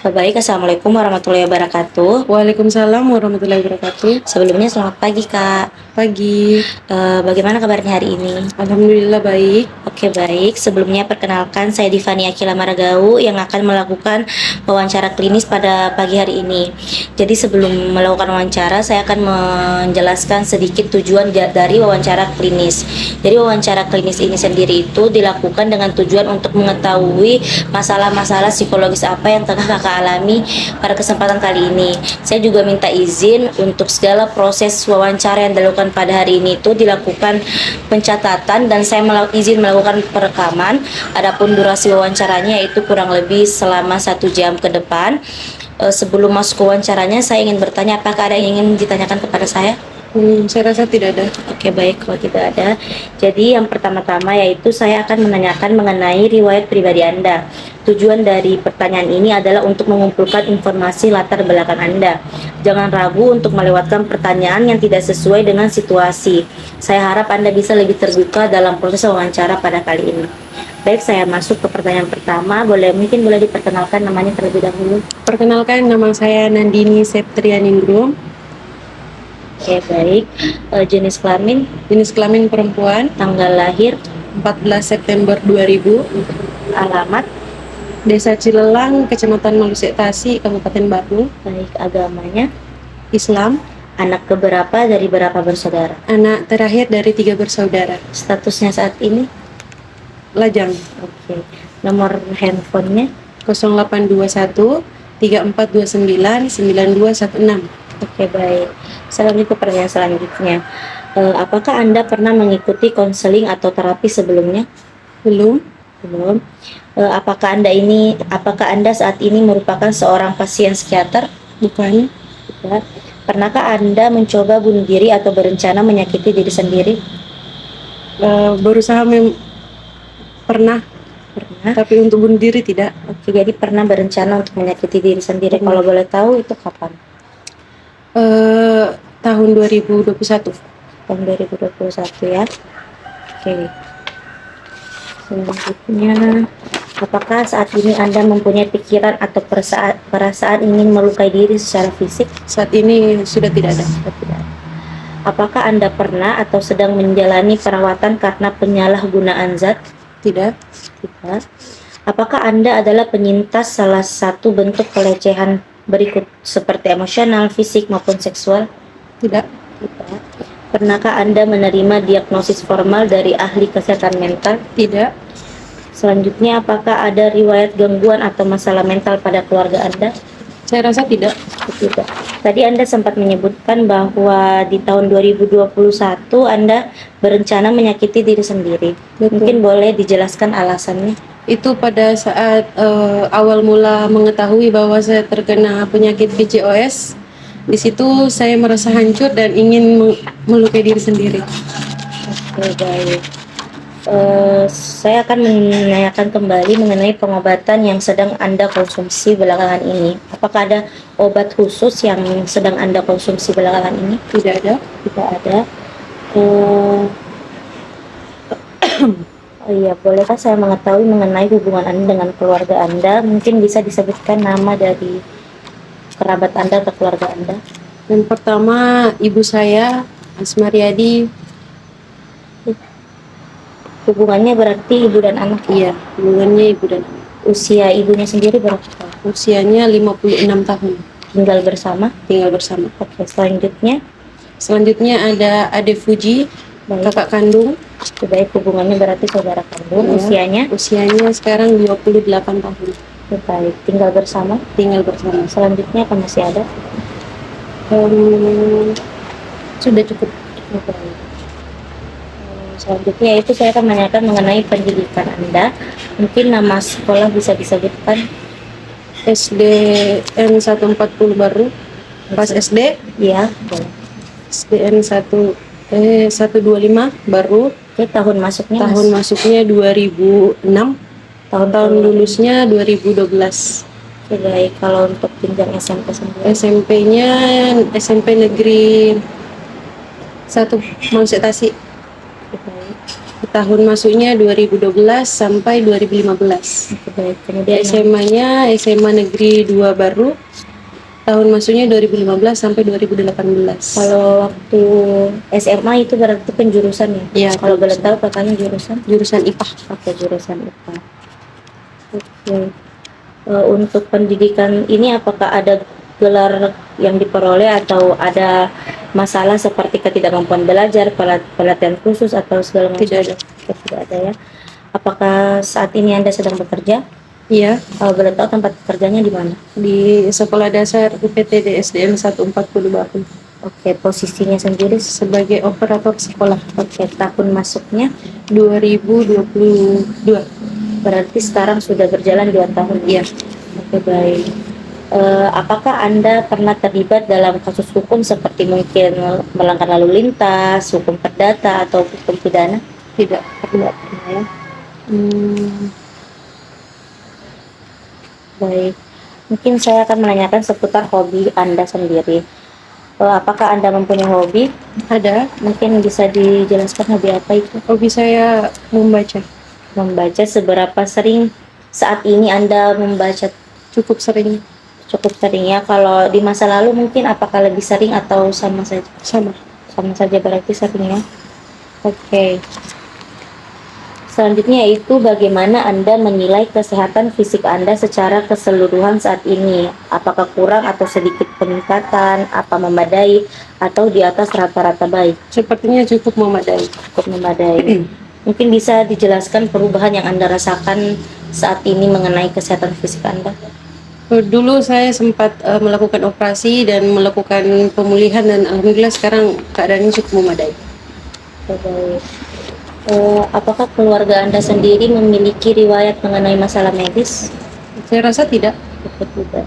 Baik, Assalamualaikum warahmatullahi wabarakatuh. Waalaikumsalam warahmatullahi wabarakatuh. Sebelumnya selamat pagi, Kak. Pagi. Bagaimana kabarnya hari ini? Alhamdulillah baik. Oke, baik. Sebelumnya perkenalkan saya Divani Akila Maragau yang akan melakukan wawancara klinis pada pagi hari ini. Jadi sebelum melakukan wawancara, saya akan menjelaskan sedikit tujuan dari wawancara klinis. Jadi wawancara klinis ini sendiri itu dilakukan dengan tujuan untuk mengetahui masalah-masalah psikologis apa yang tengah Kakak alami pada kesempatan kali ini. Saya juga minta izin untuk segala proses wawancara yang dilakukan pada hari ini itu dilakukan pencatatan dan saya izin melakukan perekaman. Adapun durasi wawancaranya yaitu kurang lebih selama 1 jam ke depan. Sebelum masuk ke wawancaranya, saya ingin bertanya apakah ada yang ingin ditanyakan kepada saya? Saya rasa tidak ada. Oke, baik kalau tidak ada. Jadi yang pertama-tama yaitu saya akan menanyakan mengenai riwayat pribadi Anda. Tujuan dari pertanyaan ini adalah untuk mengumpulkan informasi latar belakang Anda. Jangan ragu untuk melewatkan pertanyaan yang tidak sesuai dengan situasi. Saya harap Anda bisa lebih terbuka dalam proses wawancara pada kali ini. Baik, saya masuk ke pertanyaan pertama. Mungkin boleh diperkenalkan namanya terlebih dahulu. Perkenalkan, nama saya Nandini Septrianingrum. Oke, baik. Jenis kelamin, Jenis kelamin perempuan, tanggal lahir, 14 September 2000, alamat, Desa Cilelang, Kecamatan Malusek Tasik, Kabupaten Bandung. baik, agamanya, Islam. anak keberapa dari berapa bersaudara, Anak terakhir dari 3 bersaudara. statusnya saat ini. Lajang. Oke, nomor handphonenya. 0821 3429 9216. Oke, baik. Saya lanjut ke pertanyaan selanjutnya. Apakah Anda pernah mengikuti konseling atau terapi sebelumnya? Belum. Belum. Apakah Anda saat ini merupakan seorang pasien psikiater? Bukan. Tidak. Pernahkah Anda mencoba bunuh diri atau berencana menyakiti diri sendiri? Berusaha pernah, Pernah. tapi untuk bunuh diri tidak. Oke, jadi pernah berencana untuk menyakiti diri sendiri. Kalau boleh tahu itu kapan? Tahun 2021. Tahun 2021 ya. Oke. Selanjutnya, apakah saat ini Anda mempunyai pikiran atau perasaan ingin melukai diri secara fisik? Saat ini sudah tidak ada. Tidak. Apakah Anda pernah atau sedang menjalani perawatan karena penyalahgunaan zat? Tidak. Tidak. Apakah Anda adalah penyintas salah satu bentuk pelecehan berikut seperti emosional, fisik maupun seksual? Tidak. Tidak. Pernahkah Anda menerima diagnosis formal dari ahli kesehatan mental? Tidak. Selanjutnya, apakah ada riwayat gangguan atau masalah mental pada keluarga Anda? Saya rasa tidak. Tidak. Tadi Anda sempat menyebutkan bahwa di tahun 2021 Anda berencana menyakiti diri sendiri. Betul. Mungkin boleh dijelaskan alasannya? Itu pada saat awal mula mengetahui bahwa saya terkena penyakit PCOS. Di situ saya merasa hancur dan ingin melukai diri sendiri. Oke, baik. Saya akan menanyakan kembali mengenai pengobatan yang sedang Anda konsumsi belakangan ini. Apakah ada obat khusus yang sedang Anda konsumsi belakangan ini? Tidak ada. Tidak ada. Oh iya, bolehkah saya mengetahui mengenai hubungan Anda dengan keluarga Anda? Mungkin bisa disebutkan nama dari kerabat Anda atau keluarga Anda? Yang pertama, ibu saya, Asmariadi. Hubungannya berarti ibu dan anak? Iya, hubungannya ibu dan anak. Usia ibunya sendiri berapa tahun? Usianya 56 tahun. Tinggal bersama? Tinggal bersama. Oke, selanjutnya? Selanjutnya ada Ade Fuji, kakak kandung. Baik, hubungannya berarti saudara kandung. Ya. Usianya sekarang 28 tahun. Baik, tinggal bersama? Tinggal bersama. Selanjutnya apa masih ada? Sudah cukup. Baik. Selanjutnya itu saya akan menanyakan mengenai pendidikan Anda. Mungkin nama sekolah bisa disebutkan? SDN 140 baru. Pas SD? Iya, boleh. SDN 125 baru. Oke, tahun masuknya? Tahun masuknya 2006. Tahun lulusnya 2012. Oke, baik. Kalau untuk jenjang SMP sendiri? SMP-nya SMP Negeri 1 Malusek Tasik. Oke, baik. Tahun masuknya 2012 sampai 2015. Oke, baik. Kemudian SMA-nya SMA Negeri 2 Baru. Tahun masuknya 2015 sampai 2018. kalau waktu SMA itu berarti penjurusan ya? Iya, Kalau boleh penjurusan. tahu kakaknya jurusan? Jurusan IPA. Oke, jurusan IPA. Oke. Untuk pendidikan ini apakah ada gelar yang diperoleh atau ada masalah seperti ketidakmampuan belajar, pelatihan khusus atau segala macam? Tidak ada. Tidak ada ya. Apakah saat ini Anda sedang bekerja? Iya, Kalau boleh tahu tempat kerjanya di mana? di Sekolah Dasar UPTD SDN 140 Baru Oke, posisinya sendiri sebagai operator sekolah. oke, tahun masuknya 2022. berarti sekarang sudah berjalan 2 tahun. Iya. Oke, baik. Apakah Anda pernah terlibat dalam kasus hukum seperti mungkin melanggar lalu lintas, hukum perdata, atau hukum pidana? Tidak. Tidak pernah ya. Baik. Mungkin saya akan menanyakan seputar hobi Anda sendiri. Apakah Anda mempunyai hobi? Ada. Mungkin bisa dijelaskan hobi apa itu? Hobi saya membaca. Membaca. Seberapa sering saat ini Anda membaca? Cukup sering. Cukup sering ya. Kalau di masa lalu mungkin apakah lebih sering atau sama saja? Sama. Sama saja berarti sering ya. Oke. Selanjutnya yaitu bagaimana Anda menilai kesehatan fisik Anda secara keseluruhan saat ini? Apakah kurang atau sedikit peningkatan, apa memadai, atau di atas rata-rata baik? Sepertinya cukup memadai. Cukup memadai. Mungkin bisa dijelaskan perubahan yang Anda rasakan saat ini mengenai kesehatan fisik Anda? Dulu saya sempat melakukan operasi dan melakukan pemulihan dan alhamdulillah sekarang keadaannya cukup memadai. Baik. Apakah keluarga Anda sendiri memiliki riwayat mengenai masalah medis? Saya rasa tidak. Tidak.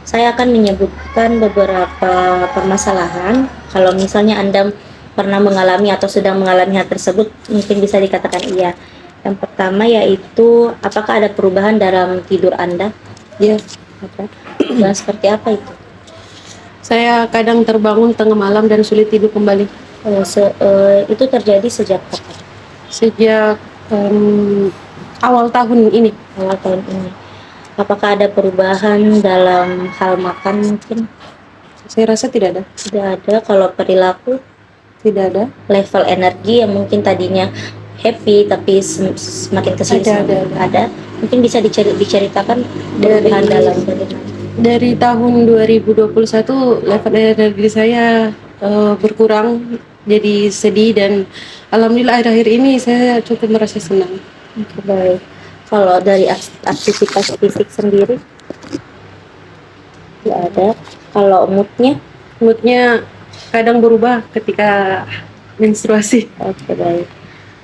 Saya akan menyebutkan beberapa permasalahan. Kalau misalnya Anda pernah mengalami atau sedang mengalami hal tersebut, mungkin bisa dikatakan iya. Yang pertama yaitu, apakah ada perubahan dalam tidur Anda? Ya, Ada. Dan seperti apa itu? saya kadang terbangun tengah malam dan sulit tidur kembali. Itu terjadi sejak kapan? Sejak awal tahun ini. Awal tahun ini. Apakah ada perubahan dalam hal makan mungkin? Saya rasa tidak ada. Tidak ada. Kalau perilaku, Tidak ada. level energi yang mungkin tadinya happy tapi semakin kesini ada. Mungkin bisa diceritakan perubahan dalam bagaimana? Dari tahun 2021 level energi saya berkurang, jadi sedih, dan alhamdulillah akhir-akhir ini saya cukup merasa senang. Oke, baik. Kalau dari aktivitas fisik sendiri tidak ada. Kalau moodnya kadang berubah ketika menstruasi. Oke, baik.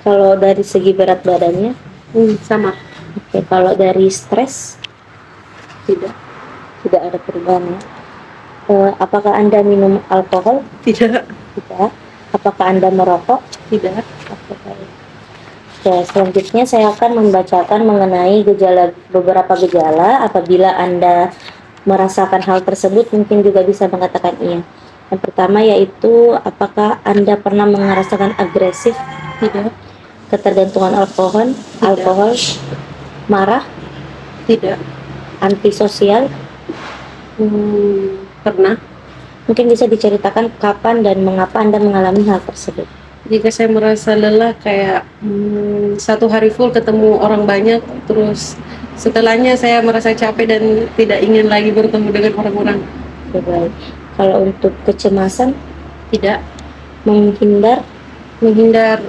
Kalau dari segi berat badannya Sama. oke. Kalau dari stres tidak ada perubahan ya. Apakah Anda minum alkohol? Tidak. Tidak. Apakah Anda merokok? Tidak. Oke, baik. Oke, selanjutnya saya akan membacakan mengenai beberapa gejala. Apabila Anda merasakan hal tersebut, mungkin juga bisa mengatakan iya. Yang pertama yaitu, apakah Anda pernah merasakan agresif? Tidak. Ketergantungan alkohol? Marah? Tidak. Antisosial? Pernah. Mungkin bisa diceritakan kapan dan mengapa Anda mengalami hal tersebut? Jika saya merasa lelah, kayak satu hari full ketemu orang banyak, terus setelahnya saya merasa capek dan tidak ingin lagi bertemu dengan orang-orang. Oke, baik. Kalau untuk kecemasan, Tidak. menghindar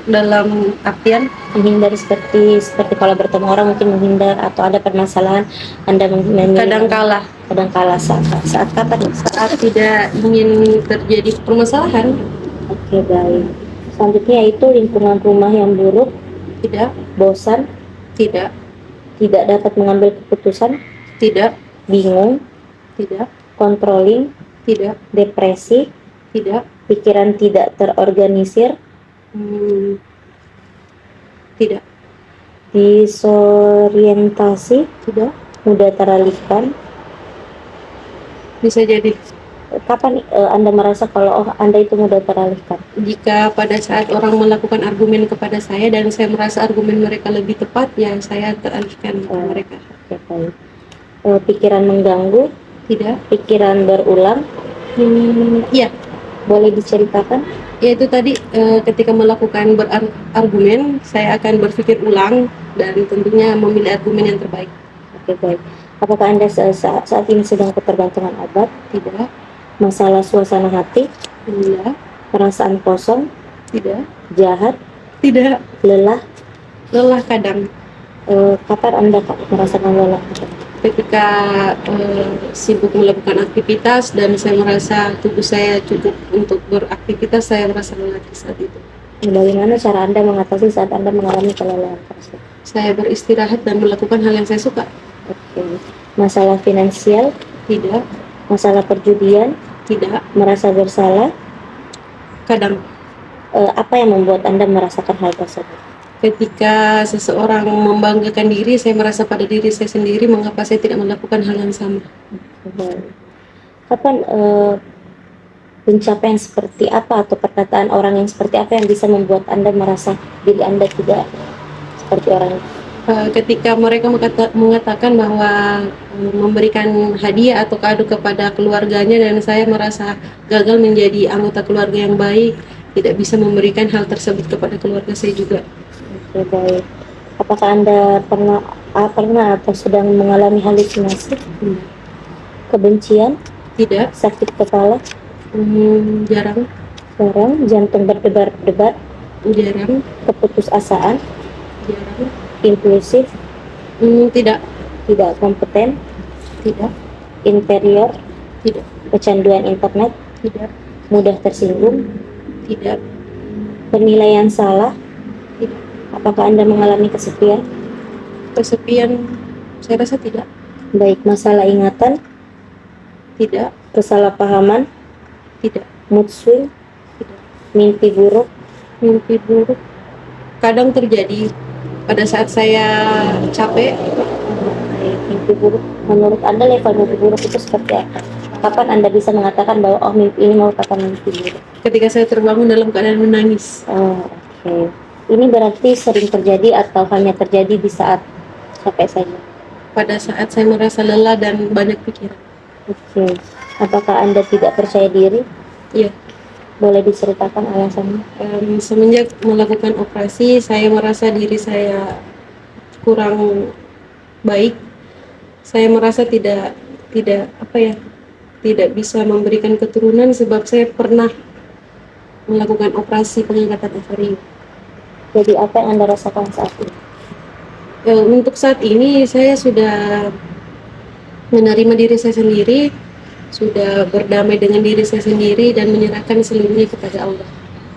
Dalam artian menghindari seperti kalau bertemu orang mungkin menghindar, atau ada permasalahan Anda kadang kalah saat kapan? saat tidak ingin terjadi permasalahan. Oke, baik. Selanjutnya yaitu lingkungan rumah yang buruk, Tidak. bosan, Tidak. tidak dapat mengambil keputusan, Tidak. bingung, Tidak. controlling, Tidak. depresi, Tidak. pikiran tidak terorganisir, Tidak. disorientasi, Tidak. mudah teralihkan, Bisa jadi. Kapan Anda merasa kalau Anda itu mudah teralihkan? Jika pada saat orang melakukan argumen kepada saya dan saya merasa argumen mereka lebih tepat, ya saya teralihkan ke mereka. Oke, baik. Pikiran mengganggu, Tidak. pikiran berulang, Iya, boleh diceritakan? yaitu tadi ketika melakukan berargumen, saya akan berpikir ulang dan tentunya memilih argumen yang terbaik. Oke, baik. Apakah Anda saat ini sedang ketergantungan obat? Tidak. Masalah suasana hati, Tidak. perasaan kosong, Tidak. jahat, Tidak. lelah? Lelah kadang. Kapan Anda merasakan lelah? Ketika sibuk melakukan aktivitas dan saya merasa tubuh saya cukup untuk beraktivitas, saya merasa lelah di saat itu. Bagaimana cara Anda mengatasi saat Anda mengalami kelelahan tersebut? Saya beristirahat dan melakukan hal yang saya suka. Oke. Masalah finansial, Tidak. masalah perjudian, Tidak. merasa bersalah, Kadang apa yang membuat Anda merasakan hal tersebut? ketika seseorang membanggakan diri, saya merasa pada diri saya sendiri, mengapa saya tidak melakukan hal yang sama. Baik. Kapan pencapaian seperti apa atau perkataan orang yang seperti apa yang bisa membuat Anda merasa diri Anda tidak seperti orang itu? Ketika mereka mengatakan bahwa memberikan hadiah atau kado kepada keluarganya dan saya merasa gagal menjadi anggota keluarga yang baik, tidak bisa memberikan hal tersebut kepada keluarga saya juga. Oke, baik. Apakah Anda pernah atau sedang mengalami halusinasi, kebencian, Tidak. sakit kepala, Jarang. jantung berdebar-debar, Jarang. keputusasaan, Jarang. impulsif, Tidak. tidak kompeten, Tidak. inferior, Tidak. kecanduan internet, Tidak. mudah tersinggung, Tidak. penilaian salah. Tidak. Apakah Anda mengalami kesepian? Kesepian, saya rasa tidak. Baik, masalah ingatan, Tidak. kesalahpahaman, Tidak. mood swing, Tidak. mimpi buruk, Mimpi buruk kadang terjadi pada saat saya capek. mimpi buruk. Menurut Anda level mimpi buruk itu seperti apa? Kapan Anda bisa mengatakan bahwa mimpi ini merupakan mimpi buruk? Ketika saya terbangun dalam keadaan menangis. Oke. Ini berarti sering terjadi atau hanya terjadi di saat capek saja? Pada saat saya merasa lelah dan banyak pikiran. Oke. Apakah Anda tidak percaya diri? Iya. Boleh diceritakan alasannya? Semenjak melakukan operasi, saya merasa diri saya kurang baik. Saya merasa tidak tidak bisa memberikan keturunan sebab saya pernah melakukan operasi pengangkatan ovarium. Jadi apa yang Anda rasakan saat ini? Untuk saat ini saya sudah menerima diri saya sendiri, sudah berdamai dengan diri saya sendiri dan menyerahkan seluruhnya kepada Allah.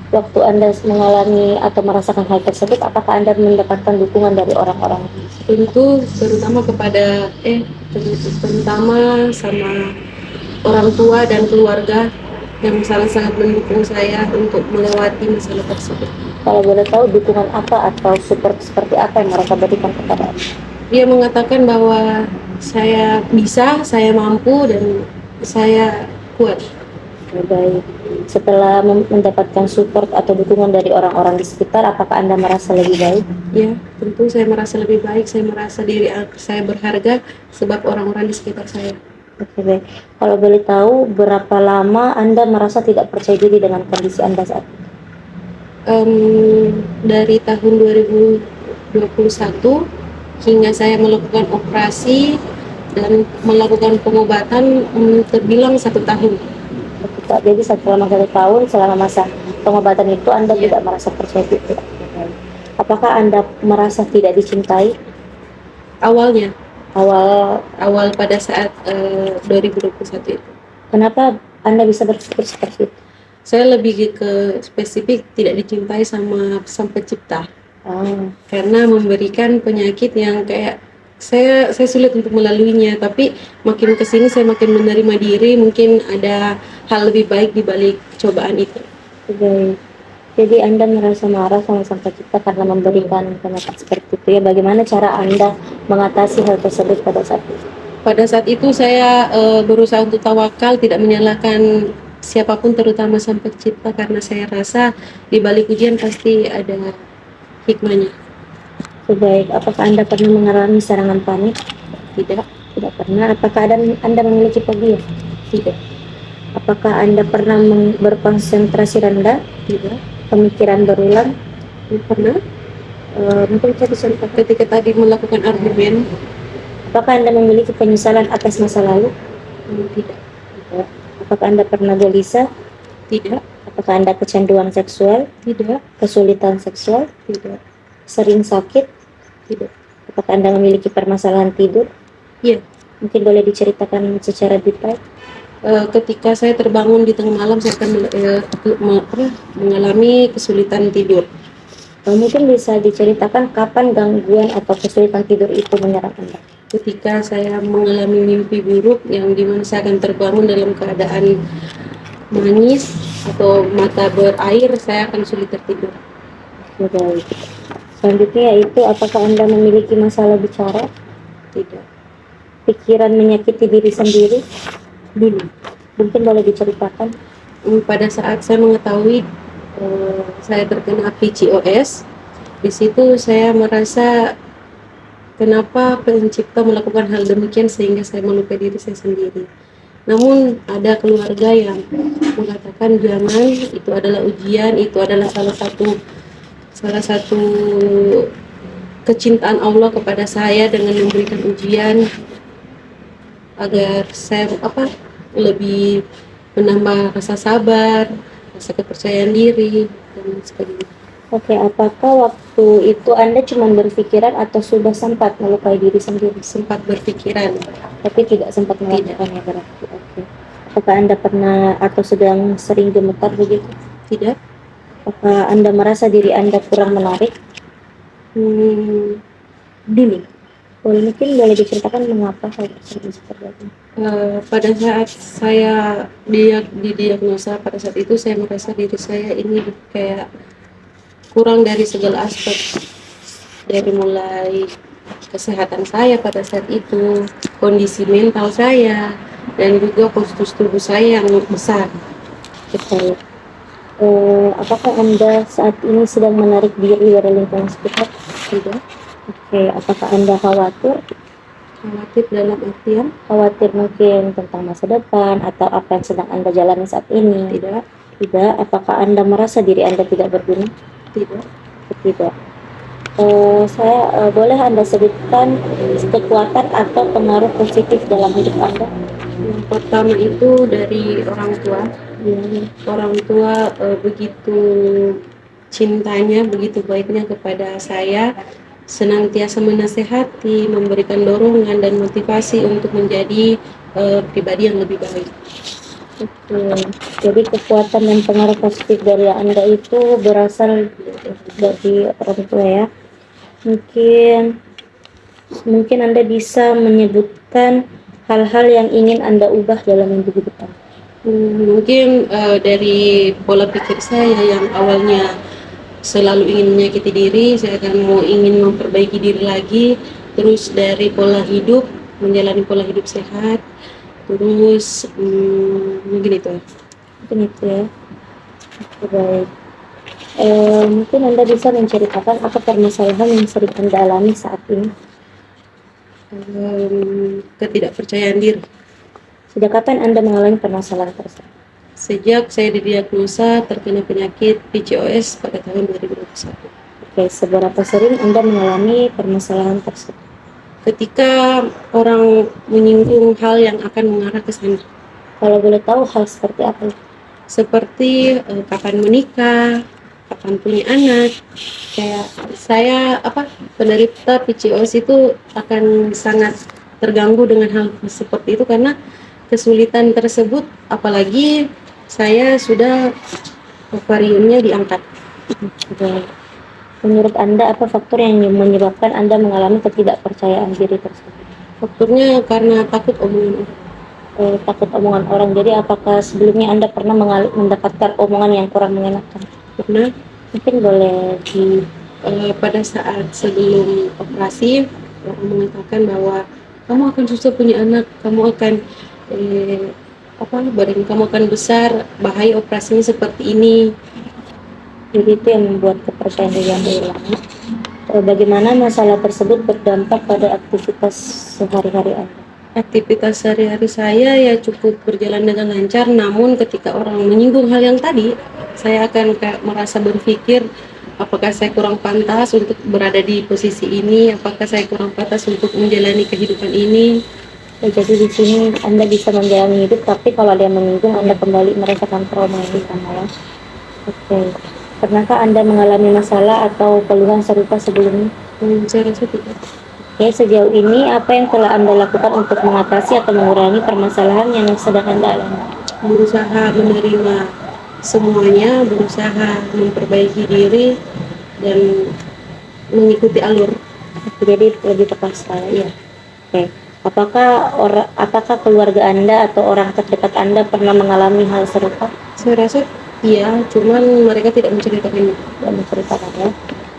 Waktu Anda mengalami atau merasakan hal tersebut, apakah Anda mendapatkan dukungan dari orang-orang? Tentu terutama kepada terutama sama orang tua dan keluarga yang sangat-sangat mendukung saya untuk melewati masalah tersebut. Kalau boleh tahu dukungan apa atau support seperti apa yang mereka berikan kepada Anda? Dia mengatakan bahwa saya bisa, saya mampu dan saya kuat. Baik. Setelah mendapatkan support atau dukungan dari orang-orang di sekitar, apakah Anda merasa lebih baik? Ya, tentu saya merasa lebih baik. Saya merasa diri saya berharga sebab orang-orang di sekitar saya. Oke, baik. Kalau boleh tahu, berapa lama Anda merasa tidak percaya diri dengan kondisi Anda saat ini? Dari tahun 2021 hingga saya melakukan operasi dan melakukan pengobatan, terbilang 1 tahun. Jadi selama 1 tahun, selama masa pengobatan itu Anda Iya. tidak merasa percaya diri. Apakah Anda merasa tidak dicintai? Awalnya, Awal, awal pada saat 2021 itu. kenapa Anda bisa berpikir seperti itu? Saya lebih ke spesifik tidak dicintai sama Sang Pencipta. Karena memberikan penyakit yang kayak saya sulit untuk melaluinya, tapi makin kesini saya makin menerima diri, mungkin ada hal lebih baik di balik cobaan itu. Baik. Jadi Anda merasa marah sama Sang Pencipta karena memberikan penyakit seperti itu ya. Bagaimana cara Anda mengatasi hal tersebut pada saat itu? Pada saat itu saya berusaha untuk tawakal, tidak menyalahkan siapapun, terutama Sang Pencipta, karena saya rasa di balik ujian pasti ada hikmahnya. Baik, apakah Anda pernah mengalami serangan panik? Tidak, Tidak pernah. Apakah Anda memiliki fobia? tidak, Apakah Anda pernah berkonsentrasi rendah? tidak. Pemikiran berulang? Pernah Mungkin bisa dicontohkan. ketika tadi melakukan argumen? Apakah Anda memiliki penyesalan atas masa lalu? Tidak, Tidak. Apakah Anda pernah gelisah? tidak, Apakah Anda kecanduan seksual? tidak, Kesulitan seksual? tidak, Sering sakit? tidak. Apakah Anda memiliki permasalahan tidur? Iya. Mungkin boleh diceritakan secara detail. Ketika saya terbangun di tengah malam, saya akan mengalami kesulitan tidur. Mungkin bisa diceritakan kapan gangguan atau kesulitan tidur itu menyerang Anda. Ketika saya mengalami mimpi buruk yang dimana saya akan terbangun dalam keadaan menangis atau mata berair, saya akan sulit tertidur. Baik. Selanjutnya yaitu apakah Anda memiliki masalah bicara? Tidak. Pikiran menyakiti diri sendiri? Dulu, Mungkin boleh diceritakan. pada saat saya mengetahui saya terkena PCOS, di situ saya merasa kenapa pencipta melakukan hal demikian sehingga saya melukai diri saya sendiri. Namun ada keluarga yang mengatakan jangan, itu adalah ujian, itu adalah salah satu kecintaan Allah kepada saya dengan memberikan ujian agar saya lebih menambah rasa sabar, rasa kepercayaan diri dan sebagainya. Oke, apakah waktu itu Anda cuma berpikiran atau sudah sempat melukai diri sendiri? Sempat berpikiran, Tapi tidak sempat melakukannya berarti. Oke. Apakah Anda pernah atau sedang sering gemetar begitu? tidak. Apakah Anda merasa diri Anda kurang menarik? Dulu Mungkin boleh diceritakan mengapa hal tersebut seperti itu? pada saat saya didiagnosa, pada saat itu saya merasa diri saya ini kayak kurang dari segala aspek, dari mulai kesehatan saya pada saat itu, kondisi mental saya, dan juga postur tubuh saya yang besar. Betul. Apakah Anda saat ini sedang menarik diri dari lingkungan sekitar? Tidak. Oke, apakah Anda khawatir? Khawatir dalam artian? Khawatir mungkin tentang masa depan atau apa yang sedang Anda jalani saat ini? Tidak. Tidak. Apakah Anda merasa diri Anda tidak berguna? Tidak. Tidak. Saya boleh Anda sebutkan kekuatan atau pengaruh positif dalam hidup Anda? Yang pertama itu dari orang tua. Orang tua begitu cintanya, begitu baiknya kepada saya, senantiasa menasehati, memberikan dorongan dan motivasi untuk menjadi pribadi yang lebih baik. Jadi kekuatan dan pengaruh positif dari Anda itu berasal dari orang tua ya. Mungkin Anda bisa menyebutkan hal-hal yang ingin Anda ubah dalam hidup Anda. Mungkin dari pola pikir saya yang awalnya selalu ingin menyakiti diri, saya akan ingin memperbaiki diri lagi. Terus dari pola hidup, menjalani pola hidup sehat. Terus mungkin itu ya. Baik. Mungkin Anda bisa menceritakan apa permasalahan yang sering Anda alami saat ini? Ketidakpercayaan diri. Sejak kapan Anda mengalami permasalahan tersebut? Sejak saya didiagnosa terkena penyakit PCOS pada tahun 2021. Oke, seberapa sering Anda mengalami permasalahan tersebut? Ketika orang menyinggung hal yang akan mengarah ke sana. Kalau boleh tahu hal seperti apa? Seperti kapan menikah, kapan punya anak. Kayak saya penderita PCOS itu akan sangat terganggu dengan hal seperti itu karena kesulitan tersebut, apalagi saya sudah ovariumnya diangkat. Menurut Anda apa faktor yang menyebabkan Anda mengalami ketidakpercayaan diri tersebut? Faktornya karena takut omongan orang. Takut omongan orang. Jadi apakah sebelumnya Anda pernah mendapatkan omongan yang kurang mengenakan? Pernah. Mungkin boleh pada saat sebelum operasi orang mengatakan bahwa kamu akan susah punya anak, kamu akan badan kamu akan besar, bahaya operasinya seperti ini. Jadi itu yang membuat kepercayaan diri Anda hilang. Bagaimana masalah tersebut berdampak pada aktivitas sehari-hari Anda? Aktivitas sehari-hari saya ya cukup berjalan dengan lancar, namun ketika orang menyinggung hal yang tadi, saya akan kayak merasa berpikir, apakah saya kurang pantas untuk berada di posisi ini, apakah saya kurang pantas untuk menjalani kehidupan ini. Ya, jadi di sini Anda bisa menjalani hidup, tapi kalau ada yang menyinggung Anda kembali merasakan trauma yang di sana ya. Oke. Pernahkah Anda mengalami masalah atau keluhan serupa sebelumnya? Saya rasa tidak. Oke, sejauh ini apa yang telah Anda lakukan untuk mengatasi atau mengurangi permasalahan yang sedang Anda alami? Berusaha menerima semuanya, berusaha memperbaiki diri dan mengikuti alur. Jadi lebih tepat sekali ya. Oke. Apakah keluarga Anda atau orang terdekat Anda pernah mengalami hal serupa? Saya rasa iya, cuman mereka tidak menceritakannya. Tidak menceritakan ya.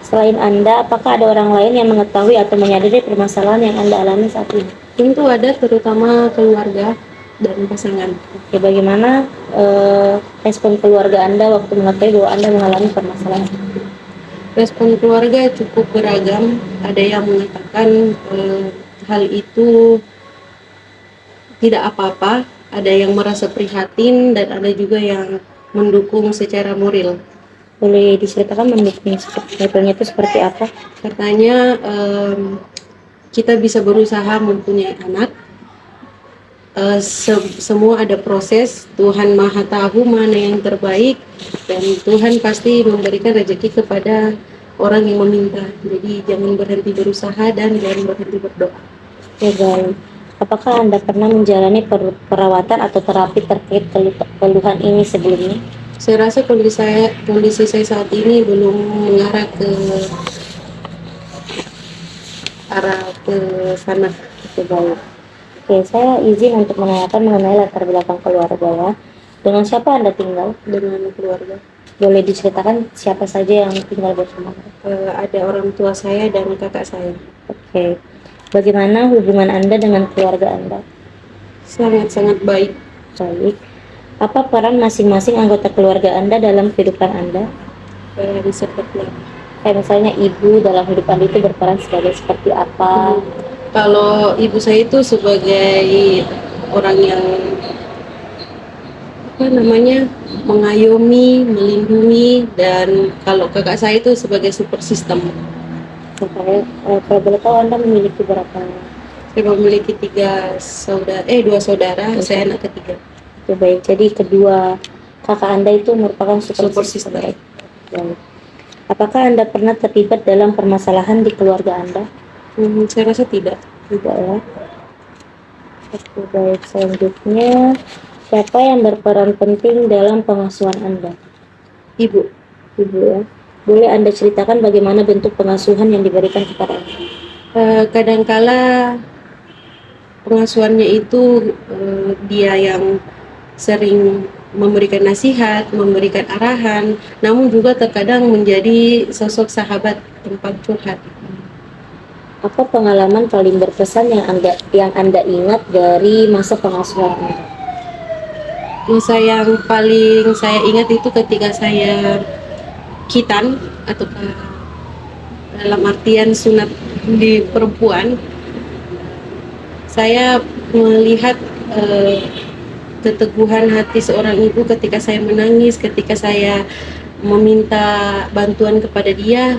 Selain Anda, apakah ada orang lain yang mengetahui atau menyadari permasalahan yang Anda alami saat ini? Tentu ada, terutama keluarga dan pasangan. Oke, bagaimana respon keluarga Anda waktu mengetahui bahwa Anda mengalami permasalahan? Respon keluarga cukup beragam. Ada yang mengatakan hal itu tidak apa-apa, ada yang merasa prihatin, dan ada juga yang mendukung secara moral. Boleh diceritakan mendukung modelnya itu seperti apa? Katanya kita bisa berusaha mempunyai anak. Semua ada proses, Tuhan Maha Tahu mana yang terbaik, dan Tuhan pasti memberikan rezeki kepada orang yang meminta. Jadi jangan berhenti berusaha dan jangan berhenti berdoa. Ya, baik. Apakah Anda pernah menjalani perawatan atau terapi terkait keluhan ini sebelumnya? Saya rasa kondisi saya saat ini belum mengarah ke sana. Oke, baik. Oke, saya izin untuk menanyakan mengenai latar belakang keluarga ya. Dengan siapa Anda tinggal? Dengan keluarga. Boleh diceritakan siapa saja yang tinggal bersama Anda? Ada orang tua saya dan kakak saya. Oke. Bagaimana hubungan Anda dengan keluarga Anda? Sangat-sangat baik. Baik. Apa peran masing-masing anggota keluarga Anda dalam kehidupan Anda? Seperti apa? Kayak misalnya ibu dalam hidup Anda itu berperan seperti apa? Kalau ibu saya itu sebagai orang yang mengayomi, melindungi, dan kalau kakak saya itu sebagai support system. Kalau boleh tahu Anda memiliki berapa? Saya memiliki dua saudara, saya anak ketiga. Oke, baik. Jadi kedua kakak Anda itu merupakan support system. Baik. Apakah Anda pernah terlibat dalam permasalahan di keluarga Anda? Saya rasa tidak. Tidak ya. Oke, baik. Selanjutnya, siapa yang berperan penting dalam pengasuhan Anda? Ibu. Ibu ya. Boleh Anda ceritakan bagaimana bentuk pengasuhan yang diberikan kepada Anda? Kadangkala pengasuhannya itu dia yang sering memberikan nasihat, memberikan arahan, namun juga terkadang menjadi sosok sahabat tempat curhat. Apa pengalaman paling berkesan yang Anda ingat dari masa pengasuhan Anda? Masa yang paling saya ingat itu ketika saya khitan atau dalam artian sunat di perempuan. Saya melihat keteguhan hati seorang ibu ketika saya menangis, ketika saya meminta bantuan kepada dia,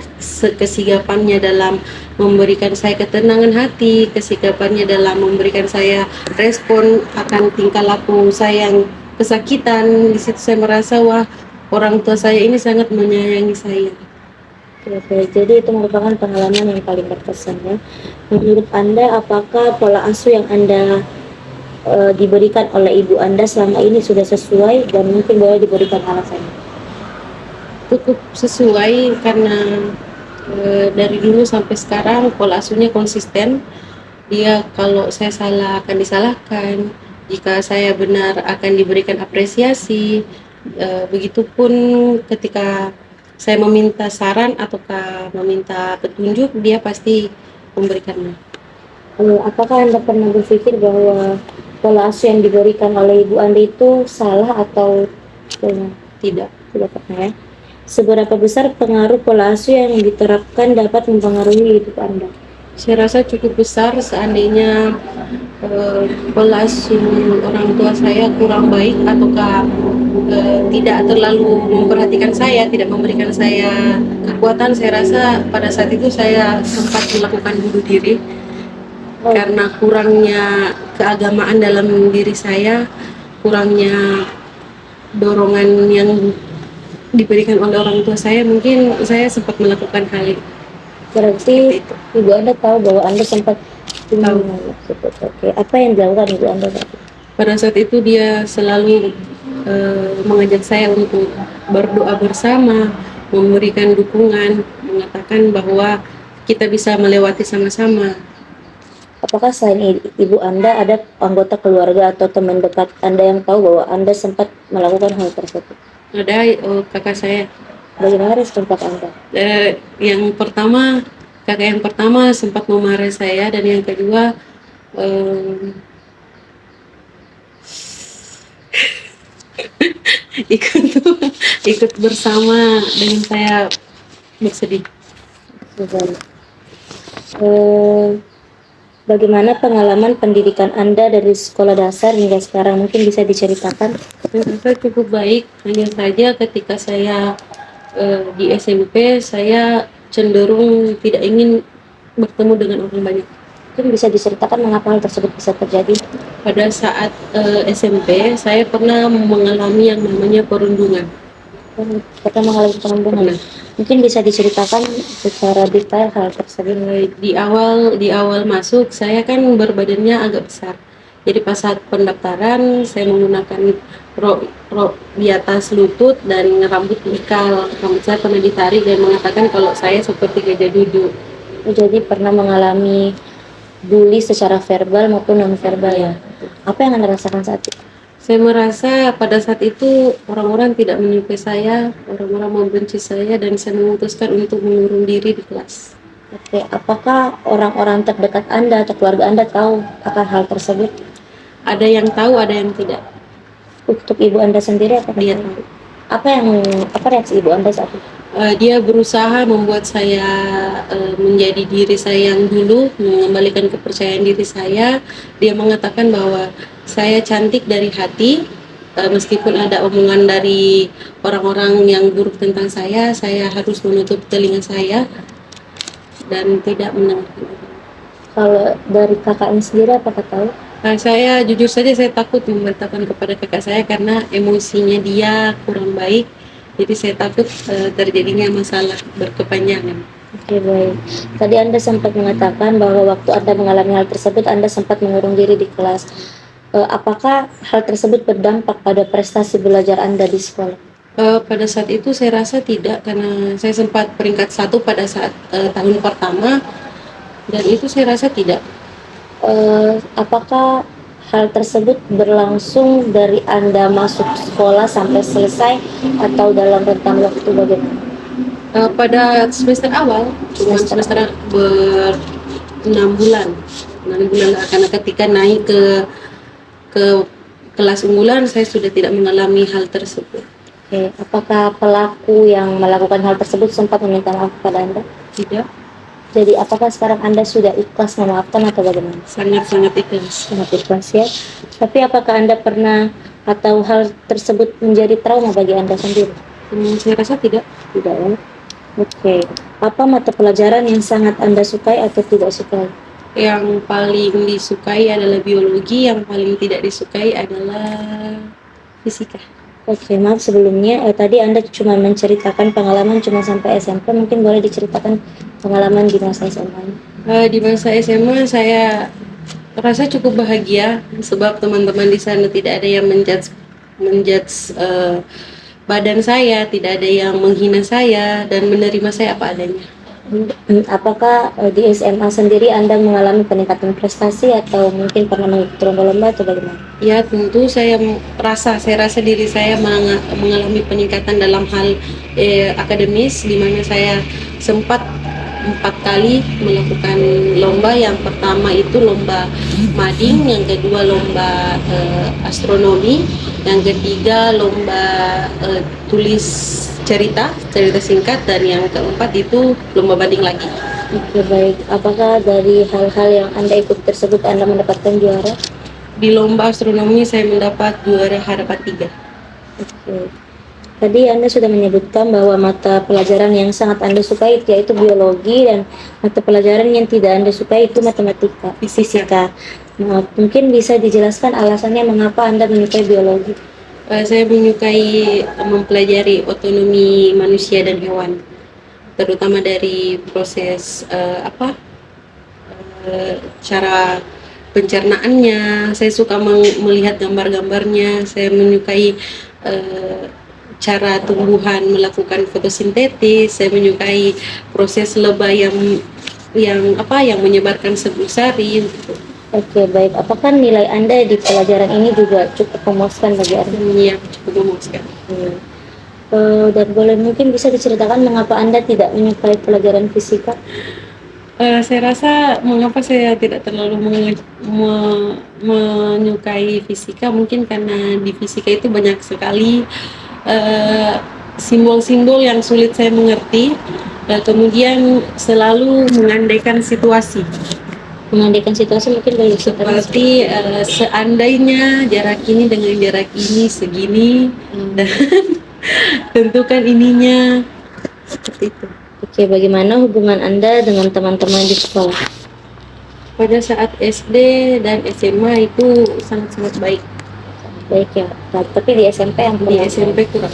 kesigapannya dalam memberikan saya ketenangan hati, kesigapannya dalam memberikan saya respon akan tingkah laku saya yang kesakitan. Di situ saya merasa, wah, orang tua saya ini sangat menyayangi saya. Oke, jadi itu merupakan pengalaman yang paling berkesan ya. Menurut Anda, apakah pola asuh yang Anda diberikan oleh ibu Anda selama ini sudah sesuai, dan mungkin boleh diberikan alasannya? Cukup sesuai karena dari dulu sampai sekarang pola asuhnya konsisten. Dia kalau saya salah akan disalahkan, jika saya benar akan diberikan apresiasi. Begitupun ketika saya meminta saran ataukah meminta petunjuk, dia pasti memberikannya. Apakah Anda pernah berpikir bahwa pola asuh yang diberikan oleh ibu Anda itu salah atau Tidak. tidak pernah ya? Seberapa besar pengaruh pola asuh yang diterapkan dapat mempengaruhi hidup Anda? Saya rasa cukup besar seandainya pola asuh orang tua saya kurang baik ataukah tidak terlalu memperhatikan saya, tidak memberikan saya kekuatan. Saya rasa pada saat itu saya sempat melakukan bunuh diri karena kurangnya keagamaan dalam diri saya, kurangnya dorongan yang diberikan oleh orang tua saya, mungkin saya sempat melakukan hal itu. Berarti ibu Anda tahu bahwa Anda sempat Tahu. Oke, apa yang dilakukan ibu Anda tadi? Pada saat itu dia selalu mengajak saya untuk berdoa bersama, memberikan dukungan, mengatakan bahwa kita bisa melewati sama-sama. Apakah selain ibu Anda ada anggota keluarga atau teman dekat Anda yang tahu bahwa Anda sempat melakukan hal tersebut? Ada kakak saya. Bagaimana respon kakak Anda? Yang pertama, kakak yang pertama sempat memarahi saya, dan yang kedua ikut ikut bersama dengan saya bersedih. Bagaimana pengalaman pendidikan Anda dari sekolah dasar hingga sekarang? Mungkin bisa diceritakan? Saya rasa cukup baik, hanya saja ketika saya di SMP saya cenderung tidak ingin bertemu dengan orang banyak. Mungkin bisa diceritakan mengapa hal tersebut bisa terjadi? Pada saat SMP saya pernah mengalami yang namanya perundungan. Pernah mengalami perundungan? Mungkin bisa diceritakan secara detail hal tersebut? Di awal masuk saya kan berbadannya agak besar. Jadi pas saat pendaftaran saya menggunakan rok di atas lutut dan rambut ikal. Rambut saya pernah ditarik dan mengatakan kalau saya seperti gajah duduk. Jadi pernah mengalami bully secara verbal maupun non verbal ya. Apa yang Anda rasakan saat itu? Saya merasa pada saat itu orang-orang tidak menyukai saya, orang-orang membenci saya, dan saya memutuskan untuk mengurung diri di kelas. Oke, apakah orang-orang terdekat Anda atau keluarga Anda tahu akan hal tersebut? Ada yang tahu, ada yang tidak. Untuk ibu Anda sendiri apa Dia tahu? tahu. Apa reaksi ibu Anda saat itu? Dia berusaha membuat saya menjadi diri saya yang dulu, mengembalikan kepercayaan diri saya. Dia mengatakan bahwa saya cantik dari hati, meskipun ada omongan dari orang-orang yang buruk tentang saya harus menutup telinga saya dan tidak mendengarkan. Kalau dari kakaknya sendiri apakah tahu? Saya jujur saja saya takut memberitakan kepada kakak saya karena emosinya dia kurang baik. Jadi saya takut terjadinya masalah berkepanjangan. Oke, baik. Tadi Anda sempat mengatakan bahwa waktu Anda mengalami hal tersebut Anda sempat mengurung diri di kelas. Apakah hal tersebut berdampak pada prestasi belajar Anda di sekolah? Pada saat itu saya rasa tidak, karena saya sempat peringkat 1 pada saat tahun pertama, dan itu saya rasa tidak. Apakah hal tersebut berlangsung dari Anda masuk sekolah sampai selesai atau dalam rentang waktu bagaimana? Pada semester awal, cuma semester 6 bulan, karena ketika naik ke kelas unggulan saya sudah tidak mengalami hal tersebut. Oke, apakah pelaku yang melakukan hal tersebut sempat meminta maaf kepada Anda? Tidak. Jadi apakah sekarang Anda sudah ikhlas memaafkan atau bagaimana? Sangat ikhlas. Sangat ikhlas ya. Tapi apakah Anda pernah atau hal tersebut menjadi trauma bagi Anda sendiri? Saya rasa tidak. Tidak ya. Oke. Apa mata pelajaran yang sangat Anda sukai atau tidak sukai? Yang paling disukai adalah biologi, yang paling tidak disukai adalah fisika. Oke, maaf sebelumnya tadi Anda cuma menceritakan pengalaman cuma sampai SMP, mungkin boleh diceritakan pengalaman di masa SMA? Di masa SMA saya rasa cukup bahagia sebab teman-teman di sana tidak ada yang menjudge badan saya, tidak ada yang menghina saya dan menerima saya apa adanya. Apakah di SMA sendiri Anda mengalami peningkatan prestasi atau mungkin pernah mengikuti lomba-lomba atau bagaimana? Ya tentu saya rasa diri saya mengalami peningkatan dalam hal akademis, di mana saya sempat 4 kali melakukan lomba. Yang pertama itu lomba mading, yang kedua lomba astronomi, yang ketiga lomba tulis cerita singkat, dan yang keempat itu lomba banding lagi. Oke, baik. Apakah dari hal-hal yang Anda ikut tersebut Anda mendapatkan juara? Di lomba astronomi saya mendapat juara harapan 3. Oke. Tadi Anda sudah menyebutkan bahwa mata pelajaran yang sangat Anda sukai yaitu biologi, dan mata pelajaran yang tidak Anda sukai itu matematika, fisika. Nah, mungkin bisa dijelaskan alasannya mengapa Anda menyukai biologi? Saya menyukai mempelajari otonomi manusia dan hewan, terutama dari proses cara pencernaannya. Saya suka melihat gambar-gambarnya. Saya menyukai cara tumbuhan melakukan fotosintesis. Saya menyukai proses lebah yang menyebarkan serbuk sari. Oke, baik. Apakah nilai Anda di pelajaran ini juga cukup memuaskan bagi Anda? Iya, cukup memuaskan. Dan boleh mungkin bisa diceritakan mengapa Anda tidak menyukai pelajaran fisika? Saya rasa mengapa saya tidak terlalu menyukai fisika, mungkin karena di fisika itu banyak sekali simbol-simbol yang sulit saya mengerti, kemudian selalu mengandaikan situasi. Mengandaikan situasi mungkin boleh diceritakan Seperti seandainya jarak ini dengan jarak ini segini, dan tentukan ininya, seperti itu. Oke, bagaimana hubungan Anda dengan teman-teman di sekolah? Pada saat SD dan SMA itu sangat-sangat baik. Baik ya, tapi di SMP yang Di SMP kurang.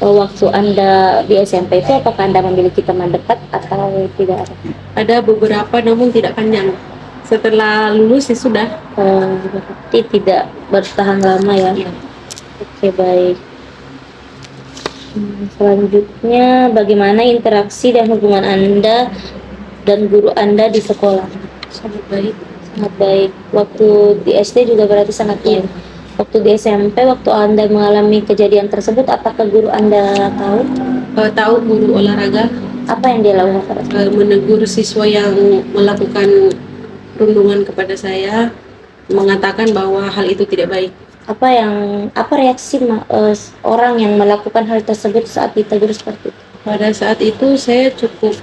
Waktu Anda di SMP itu apakah Anda memiliki teman dekat atau tidak ada? Ada beberapa namun tidak panjang. Setelah lulus ya sudah. Berarti tidak bertahan lama ya? Iya. Oke, baik. Selanjutnya, bagaimana interaksi dan hubungan Anda dan guru Anda di sekolah? Sangat baik. Sangat baik. Waktu di SD juga berarti sangat baik. Waktu di SMP, waktu Anda mengalami kejadian tersebut, apakah guru Anda tahu? Tahu guru olahraga Apa yang dia lakukan? menegur siswa yang melakukan perundungan kepada saya, mengatakan bahwa hal itu tidak baik. Apa reaksi orang yang melakukan hal tersebut saat ditegur seperti itu? Pada saat itu saya cukup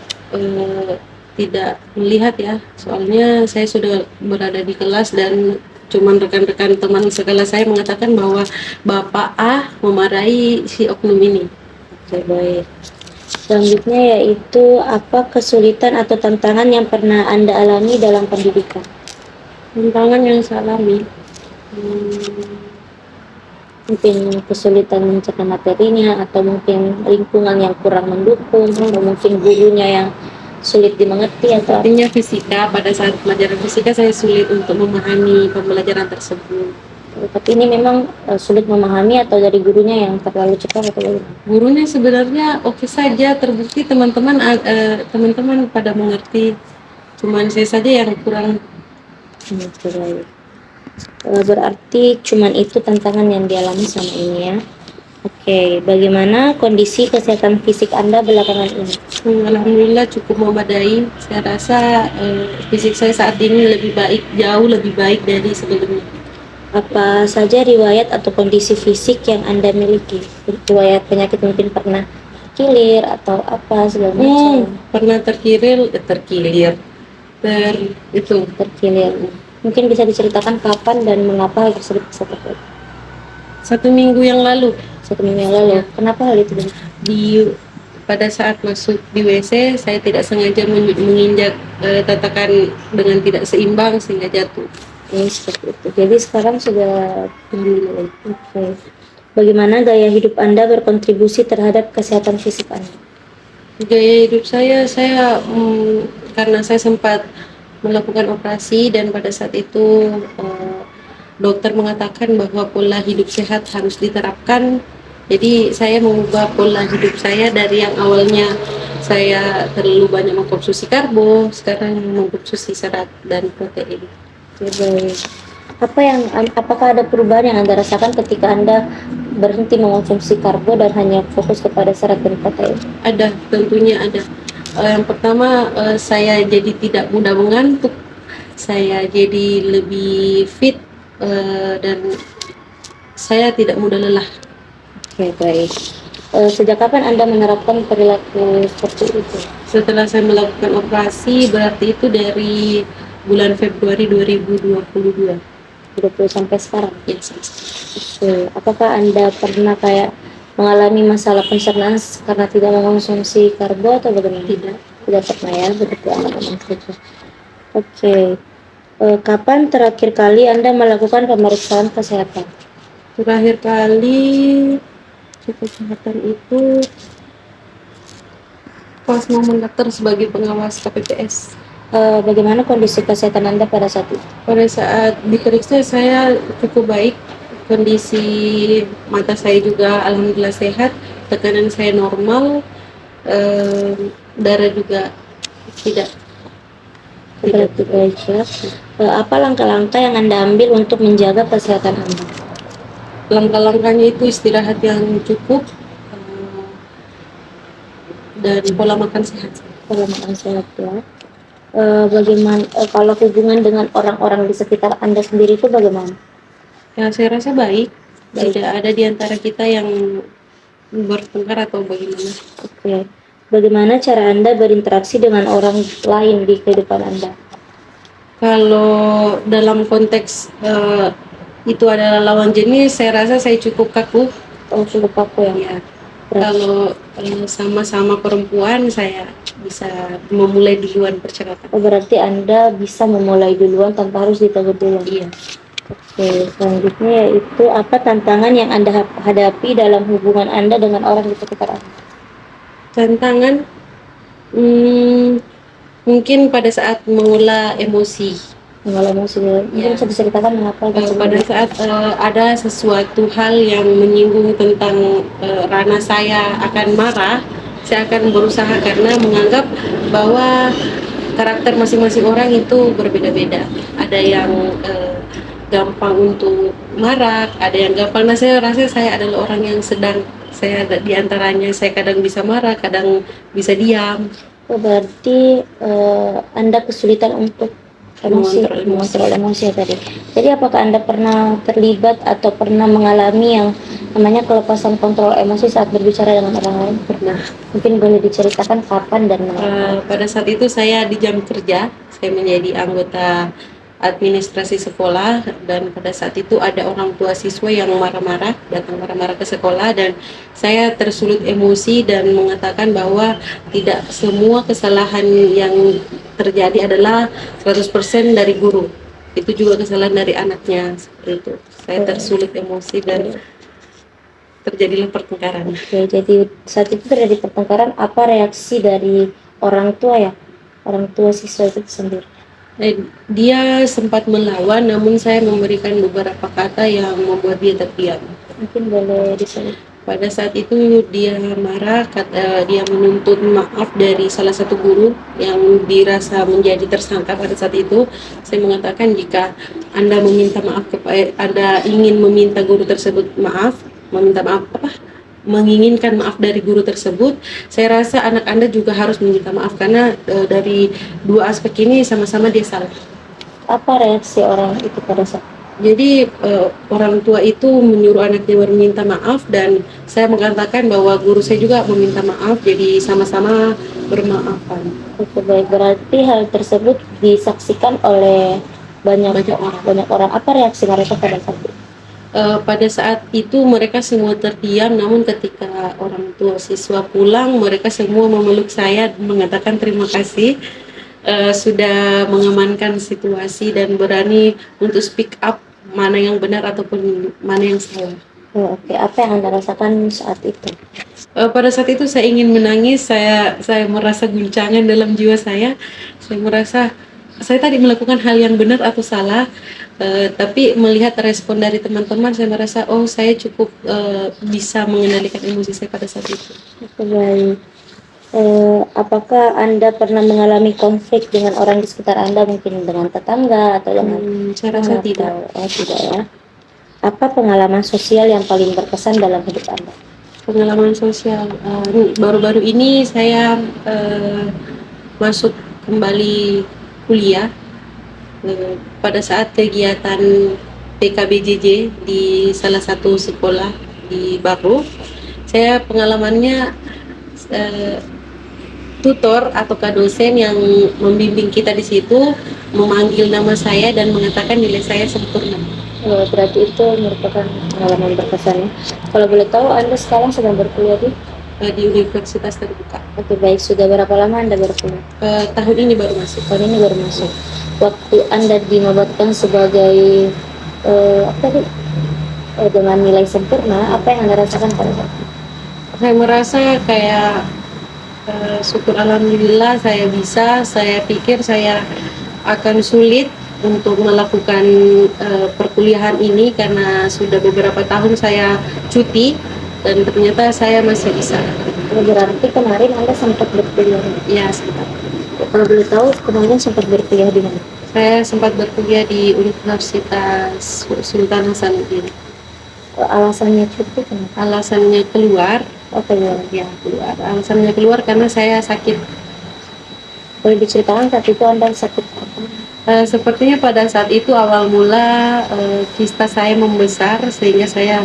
tidak melihat ya, soalnya saya sudah berada di kelas dan cuman rekan-rekan teman sekelas saya mengatakan bahwa Bapak A memarahi si oknum ini. Oke, baik. Selanjutnya yaitu apa kesulitan atau tantangan yang pernah Anda alami dalam pendidikan? Tantangan yang saya alami, mungkin kesulitan mencerna materinya, atau mungkin lingkungan yang kurang mendukung, atau mungkin gurunya yang sulit dimengerti, atau artinya fisika. Pada saat pelajaran fisika saya sulit untuk memahami pembelajaran tersebut. tapi ini memang sulit memahami, atau dari gurunya yang terlalu cepat, atau bagaimana? Gurunya sebenarnya oke saja, terbukti teman-teman pada mengerti, cuman saya saja yang kurang. Baik. Berarti cuman itu tantangan yang dialami sama ini ya. Oke, bagaimana kondisi kesehatan fisik Anda belakangan ini? Alhamdulillah cukup memadai. Saya rasa fisik saya saat ini lebih baik, jauh lebih baik dari sebelumnya. Apa saja riwayat atau kondisi fisik yang Anda miliki? Riwayat penyakit, mungkin pernah kilir atau apa segala macam? Pernah terkilir. Mungkin bisa diceritakan kapan dan mengapa hal tersebut bisa terjadi? 1 minggu yang lalu. 1 minggu yang lalu. Kenapa hal itu? Pada saat masuk di WC, saya tidak sengaja menginjak tatakan dengan tidak seimbang sehingga jatuh. Seperti itu. Jadi sekarang sudah Oke. Bagaimana gaya hidup Anda berkontribusi terhadap kesehatan fisik Anda? Gaya hidup saya karena saya sempat melakukan operasi, dan pada saat itu dokter mengatakan bahwa pola hidup sehat harus diterapkan. Jadi saya mengubah pola hidup saya dari yang awalnya saya terlalu banyak mengkonsumsi karbo, sekarang mengkonsumsi serat dan protein. Baik. Apakah ada perubahan yang Anda rasakan ketika Anda berhenti mengkonsumsi karbo dan hanya fokus kepada serat dan protein? Ada, tentunya ada. Yang pertama, saya jadi tidak mudah mengantuk, saya jadi lebih fit, dan saya tidak mudah lelah. Oke, baik. Sejak kapan Anda menerapkan perilaku seperti itu? Setelah saya melakukan operasi, berarti itu dari bulan Februari 2022. 20 sampai sekarang. Ya, Oke. Apakah Anda pernah kayak mengalami masalah pencernaan karena tidak mengonsumsi karbo atau bagaimana? tidak. Tidak pernah ya, begitu aman-aman saja. Oke. Kapan terakhir kali Anda melakukan pemeriksaan kesehatan? Terakhir kali cek kesehatan itu pas mau mendaftar sebagai pengawas KPPS. Bagaimana kondisi kesehatan Anda pada saat itu? Pada saat diperiksa saya cukup baik, kondisi mata saya juga alhamdulillah sehat, tekanan saya normal, darah juga tidak Berarti baik ya. Apa langkah-langkah yang Anda ambil untuk menjaga kesehatan Anda? Langkah-langkahnya itu istirahat yang cukup, dan pola makan sehat. Pola makan sehat ya. Bagaimana kalau hubungan dengan orang-orang di sekitar Anda sendiri itu bagaimana? Ya, saya rasa baik. Baik. Tidak ada di antara kita yang bertengkar atau bagaimana. Oke. Bagaimana cara Anda berinteraksi dengan orang lain di kehidupan Anda? Kalau dalam konteks itu adalah lawan jenis, saya rasa saya cukup kaku. Oh, cukup aku ya. Ya. Kalau sama-sama perempuan, saya bisa memulai duluan percakapan. Oh, berarti Anda bisa memulai duluan tanpa harus ditegur dulu. Iya. Oke, selanjutnya yaitu apa tantangan yang Anda hadapi dalam hubungan Anda dengan orang di sekitar Anda? Tantangan mungkin pada saat mengolah emosi. Mengalami emosi, mungkin bisa diceritakan mengapa? Pada saat ada sesuatu hal yang menyinggung tentang ranah saya akan marah, saya akan berusaha karena menganggap bahwa karakter masing-masing orang itu berbeda-beda. Ada yang gampang untuk marah, ada yang gampang. Nah, saya rasa saya adalah orang yang sedang. Saya ada di antaranya, saya kadang bisa marah, kadang bisa diam. Oh, berarti Anda kesulitan untuk mengontrol emosi ya tadi. Jadi apakah Anda pernah terlibat atau pernah mengalami yang namanya kelepasan kontrol emosi saat berbicara dengan orang lain? Pernah. Mungkin boleh diceritakan kapan dan mengapa? Pada saat itu saya di jam kerja, saya menjadi anggota administrasi sekolah, dan pada saat itu ada orang tua siswa yang marah-marah, datang marah-marah ke sekolah, dan saya tersulut emosi dan mengatakan bahwa tidak semua kesalahan yang terjadi adalah 100% dari guru. Itu juga kesalahan dari anaknya, seperti itu. Saya tersulut emosi dan terjadilah pertengkaran. Oke, jadi saat itu terjadi pertengkaran, apa reaksi dari orang tua ya? Orang tua siswa itu sendiri. Dia sempat melawan, namun saya memberikan beberapa kata yang membuat dia terdiam. Mungkin boleh disebut. Pada saat itu dia marah, dia menuntut maaf dari salah satu guru yang dirasa menjadi tersangka pada saat itu. Saya mengatakan jika Anda meminta maaf Anda ingin meminta guru tersebut maaf, menginginkan maaf dari guru tersebut, saya rasa anak Anda juga harus meminta maaf karena dari dua aspek ini sama-sama dia salah. Apa reaksi orang itu pada saat? Jadi orang tua itu menyuruh anaknya meminta maaf, dan saya mengatakan bahwa guru saya juga meminta maaf, jadi sama-sama bermaafan. Oke, baik, berarti hal tersebut disaksikan oleh banyak orang. Apa reaksi mereka pada saat itu? Pada saat itu mereka semua terdiam, namun ketika orang tua siswa pulang, mereka semua memeluk saya mengatakan terima kasih sudah mengamankan situasi dan berani untuk speak up mana yang benar ataupun mana yang salah. Oke, apa yang Anda rasakan saat itu? Pada saat itu saya ingin menangis, saya merasa guncangan dalam jiwa saya. Saya merasa saya tadi melakukan hal yang benar atau salah, tapi melihat respon dari teman-teman, saya merasa oh saya cukup bisa mengendalikan emosi saya pada saat itu. Baik. Apakah Anda pernah mengalami konflik dengan orang di sekitar Anda, mungkin dengan tetangga atau dengan? Saya rasa tidak. Tidak ya. Apa pengalaman sosial yang paling berkesan dalam hidup Anda? Pengalaman sosial, baru-baru ini saya masuk kembali kuliah pada saat kegiatan PKBJJ di salah satu sekolah di Baru. Saya pengalamannya eh, tutor atau dosen yang membimbing kita di situ memanggil nama saya dan mengatakan nilai saya sempurna. Berarti itu merupakan pengalaman berkesan ya. Kalau boleh tahu Anda sekarang sedang berkuliah Di Universitas Terbuka. Oke, baik. Sudah berapa lama Anda berkuliah? Tahun ini baru masuk. Tahun ini baru masuk. Waktu Anda dinobatkan sebagai apa tadi? Dengan nilai sempurna, apa yang Anda rasakan pada saat itu? Saya merasa kayak syukur alhamdulillah saya bisa. Saya pikir saya akan sulit untuk melakukan perkuliahan ini karena sudah beberapa tahun saya cuti dan ternyata saya masih bisa. Berarti kemarin Anda sempat berkuliah. Ya, sempat. Kalau boleh tahu kemarin sempat berkuliah di mana? Saya sempat berkuliah di Universitas Sultan Hasanuddin. Alasannya cuti kenapa? Alasannya keluar, Keluar. ya keluar. Alasannya keluar karena saya sakit. Boleh diceritakan saat itu Anda sakit apa? Sepertinya pada saat itu awal mula kista saya membesar sehingga saya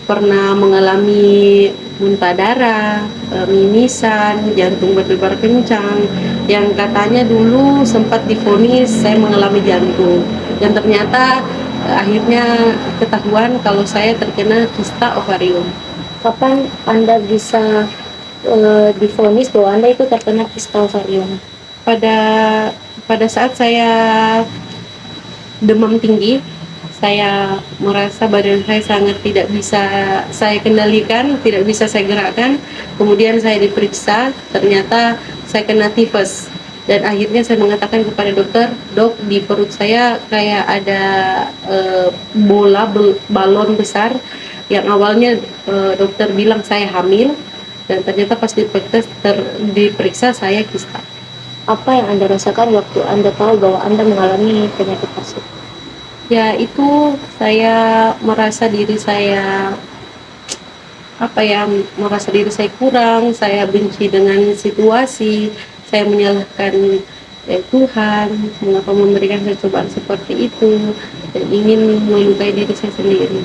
pernah mengalami muntah darah, mimisan, jantung berdebar kencang, yang katanya dulu sempat divonis saya mengalami jantung, dan ternyata akhirnya ketahuan kalau saya terkena kista ovarium. Kapan Anda bisa divonis bahwa Anda itu terkena kista ovarium? Pada saat saya demam tinggi, saya merasa badan saya sangat tidak bisa saya kendalikan, tidak bisa saya gerakkan. Kemudian saya diperiksa, ternyata saya kena tifus. Dan akhirnya saya mengatakan kepada dokter, dok, di perut saya kayak ada balon besar, yang awalnya dokter bilang saya hamil, dan ternyata pas diperiksa saya kista. Apa yang Anda rasakan waktu Anda tahu bahwa Anda mengalami penyakit tersebut? Ya, itu saya merasa diri saya merasa diri saya kurang, saya benci dengan situasi, saya menyalahkan Tuhan mengapa memberikan saya cobaan seperti itu, dan ingin melukai diri saya sendiri.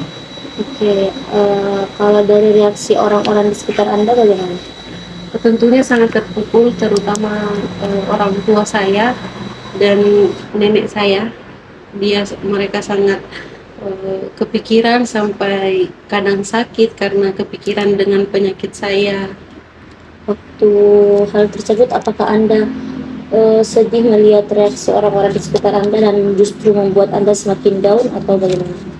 Oke, kalau dari reaksi orang-orang di sekitar Anda bagaimana? Tentunya sangat terpukul, terutama orang tua saya dan nenek saya. Mereka sangat kepikiran sampai kadang sakit karena kepikiran dengan penyakit saya. Waktu hal tersebut, apakah Anda sedih melihat reaksi orang-orang di sekitar Anda dan justru membuat Anda semakin down atau bagaimana?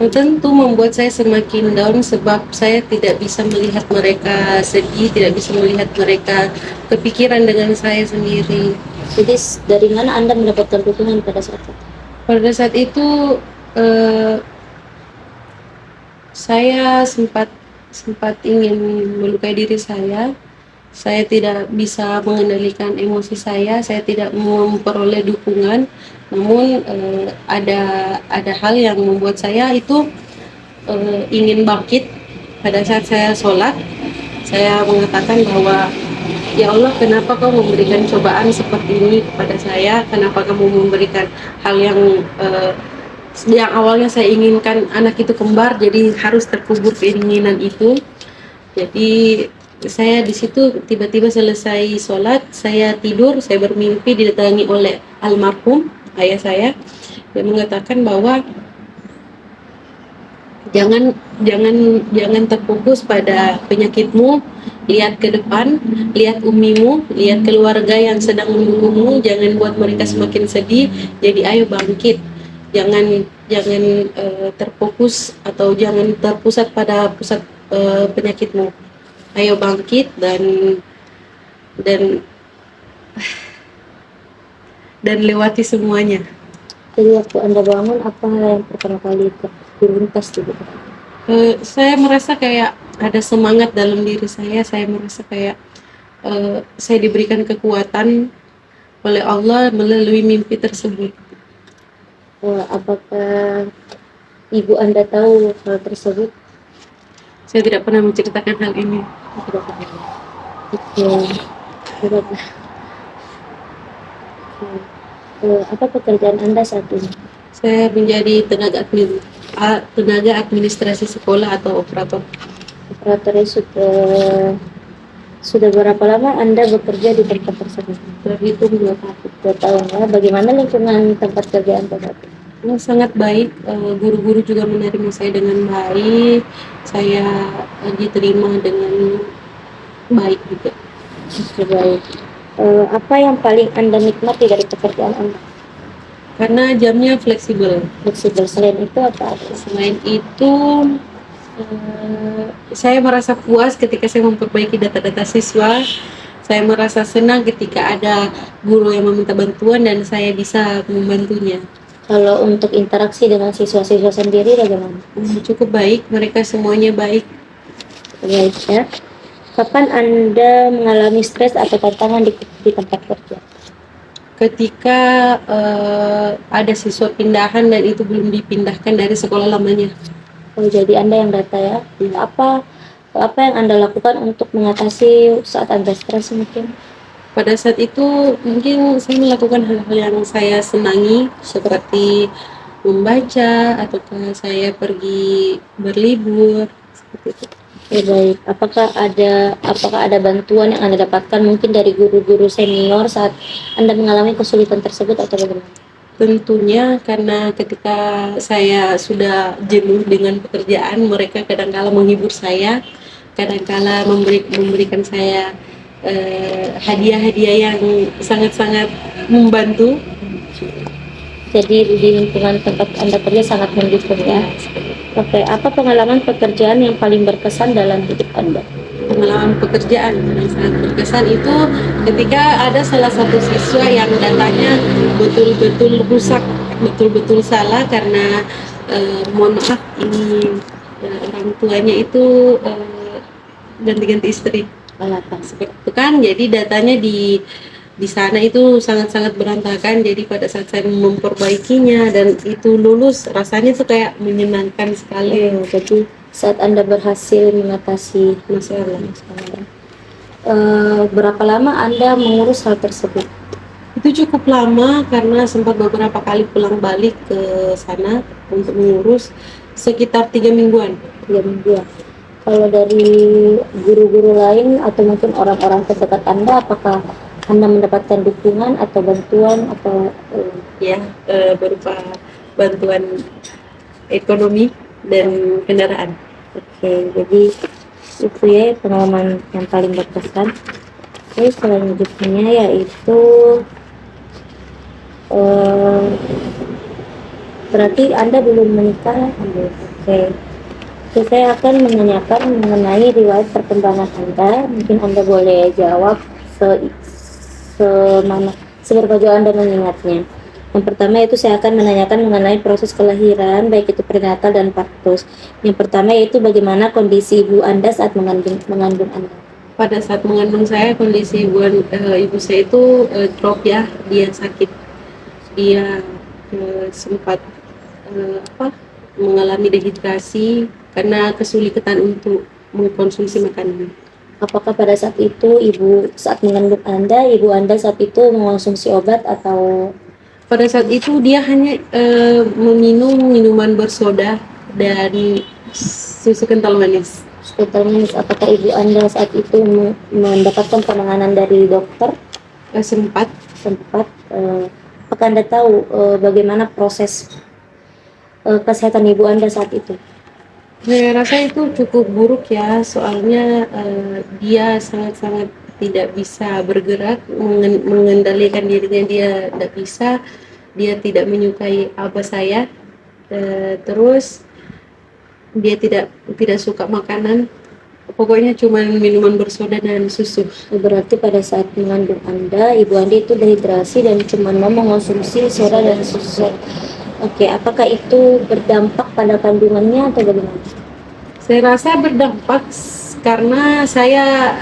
Tentu membuat saya semakin down sebab saya tidak bisa melihat mereka sedih, tidak bisa melihat mereka kepikiran dengan saya sendiri. Jadi dari mana Anda mendapatkan dukungan pada saat itu? Pada saat itu saya sempat ingin melukai diri saya. Saya tidak bisa mengendalikan emosi saya tidak memperoleh dukungan. Namun ada hal yang membuat saya itu ingin bangkit. Pada saat saya sholat, saya mengatakan bahwa ya Allah, kenapa kau memberikan cobaan seperti ini kepada saya? Kenapa kamu memberikan hal yang awalnya saya inginkan anak itu kembar, jadi harus terkubur keinginan itu. Jadi saya di situ tiba-tiba selesai sholat, saya tidur, saya bermimpi didatangi oleh almarhum ayah saya. Dia mengatakan bahwa jangan terfokus pada penyakitmu, lihat ke depan, lihat umimu, lihat keluarga yang sedang mendukungmu, jangan buat mereka semakin sedih. Jadi ayo bangkit, jangan terfokus atau jangan terpusat pada pusat penyakitmu. Ayo bangkit dan lewati semuanya. Jadi waktu Anda bangun, apa yang pertama kali terlintas di benak? Saya merasa kayak ada semangat dalam diri saya. Saya merasa kayak saya diberikan kekuatan oleh Allah melalui mimpi tersebut. Apakah ibu Anda tahu hal tersebut? Saya tidak pernah menceritakan hal ini. Tidak pernah. Oke. Tidak pernah. Oke. Apa pekerjaan Anda saat ini? Saya menjadi tenaga administrasi sekolah atau operator. Operatornya sudah berapa lama Anda bekerja di tempat tersebut? Terhitung 2 tahun. 2 tahun ya. Bagaimana lingkungan tempat kerja Anda saat ini? Sangat baik, guru-guru juga menerima saya dengan baik, saya diterima dengan baik juga. Oke, baik. Apa yang paling Anda nikmati dari pekerjaan Anda? Karena jamnya fleksibel. Fleksibel. Selain itu apa? Selain itu, saya merasa puas ketika saya memperbaiki data-data siswa. Saya merasa senang ketika ada guru yang meminta bantuan dan saya bisa membantunya. Kalau untuk interaksi dengan siswa-siswa sendiri bagaimana? Cukup baik, mereka semuanya baik. Baik ya. Kapan Anda mengalami stres atau tantangan di tempat kerja? Ketika ada siswa pindahan dan itu belum dipindahkan dari sekolah lamanya. Oh, jadi Anda yang data ya. Apa yang Anda lakukan untuk mengatasi saat Anda stres mungkin? Pada saat itu mungkin saya melakukan hal-hal yang saya senangi seperti membaca ataukah saya pergi berlibur seperti itu. Baik. Apakah ada bantuan yang Anda dapatkan mungkin dari guru-guru senior saat Anda mengalami kesulitan tersebut atau bagaimana? Tentunya karena ketika saya sudah jenuh dengan pekerjaan, mereka kadang-kala menghibur saya, kadang-kala memberikan saya hadiah-hadiah yang sangat-sangat membantu. Jadi di lingkungan tempat Anda kerja sangat mendukung ya. Oke, apa pengalaman pekerjaan yang paling berkesan dalam hidup Anda? Pengalaman pekerjaan yang sangat berkesan itu ketika ada salah satu siswa yang datanya betul-betul rusak, betul-betul salah karena mohon maaf ini orang tuanya itu ganti-ganti istri. Seperti itu kan, jadi datanya di sana itu sangat-sangat berantakan. Jadi pada saat saya memperbaikinya dan itu lulus, rasanya tuh kayak menyenangkan sekali. Jadi saat Anda berhasil mengatasi Masalah. berapa lama Anda mengurus hal tersebut? Itu cukup lama karena sempat beberapa kali pulang balik ke sana untuk mengurus, sekitar 3 mingguan. 3 minggu. Kalau dari guru-guru lain atau mungkin orang-orang terdekat Anda, apakah Anda mendapatkan dukungan atau bantuan atau Ya, berupa bantuan ekonomi dan kendaraan. Oke, jadi itu ya pengalaman yang paling berkesan. Oke, selanjutnya yaitu berarti Anda belum menikah? Oke. Oke, saya akan menanyakan mengenai riwayat perkembangan Anda. Mungkin Anda boleh jawab seberapa jauh Anda mengingatnya. Yang pertama itu saya akan menanyakan mengenai proses kelahiran, baik itu prenatal dan partus. Yang pertama yaitu bagaimana kondisi ibu Anda saat mengandung Anda. Pada saat mengandung saya, kondisi ibu saya itu drop ya, dia sakit, dia sempat mengalami dehidrasi karena kesulitan untuk mengkonsumsi makanan. Apakah pada saat itu saat mengandung ibu Anda saat itu mengonsumsi obat atau? Pada saat itu dia hanya meminum minuman bersoda dan susu kental manis. Apakah ibu Anda saat itu mendapatkan penanganan dari dokter? Sempat. Apakah Anda tahu bagaimana proses kesehatan ibu Anda saat itu? Saya rasa itu cukup buruk ya, soalnya dia sangat-sangat tidak bisa bergerak, mengendalikan dirinya, dia tidak bisa, dia tidak menyukai abah saya, terus dia tidak suka makanan, pokoknya cuma minuman bersoda dan susu. Berarti pada saat mengandung Anda, ibu Anda itu dehidrasi dan cuma mau mengonsumsi soda dan susu. Oke, apakah itu berdampak pada kandungannya atau bagaimana? Saya rasa berdampak karena saya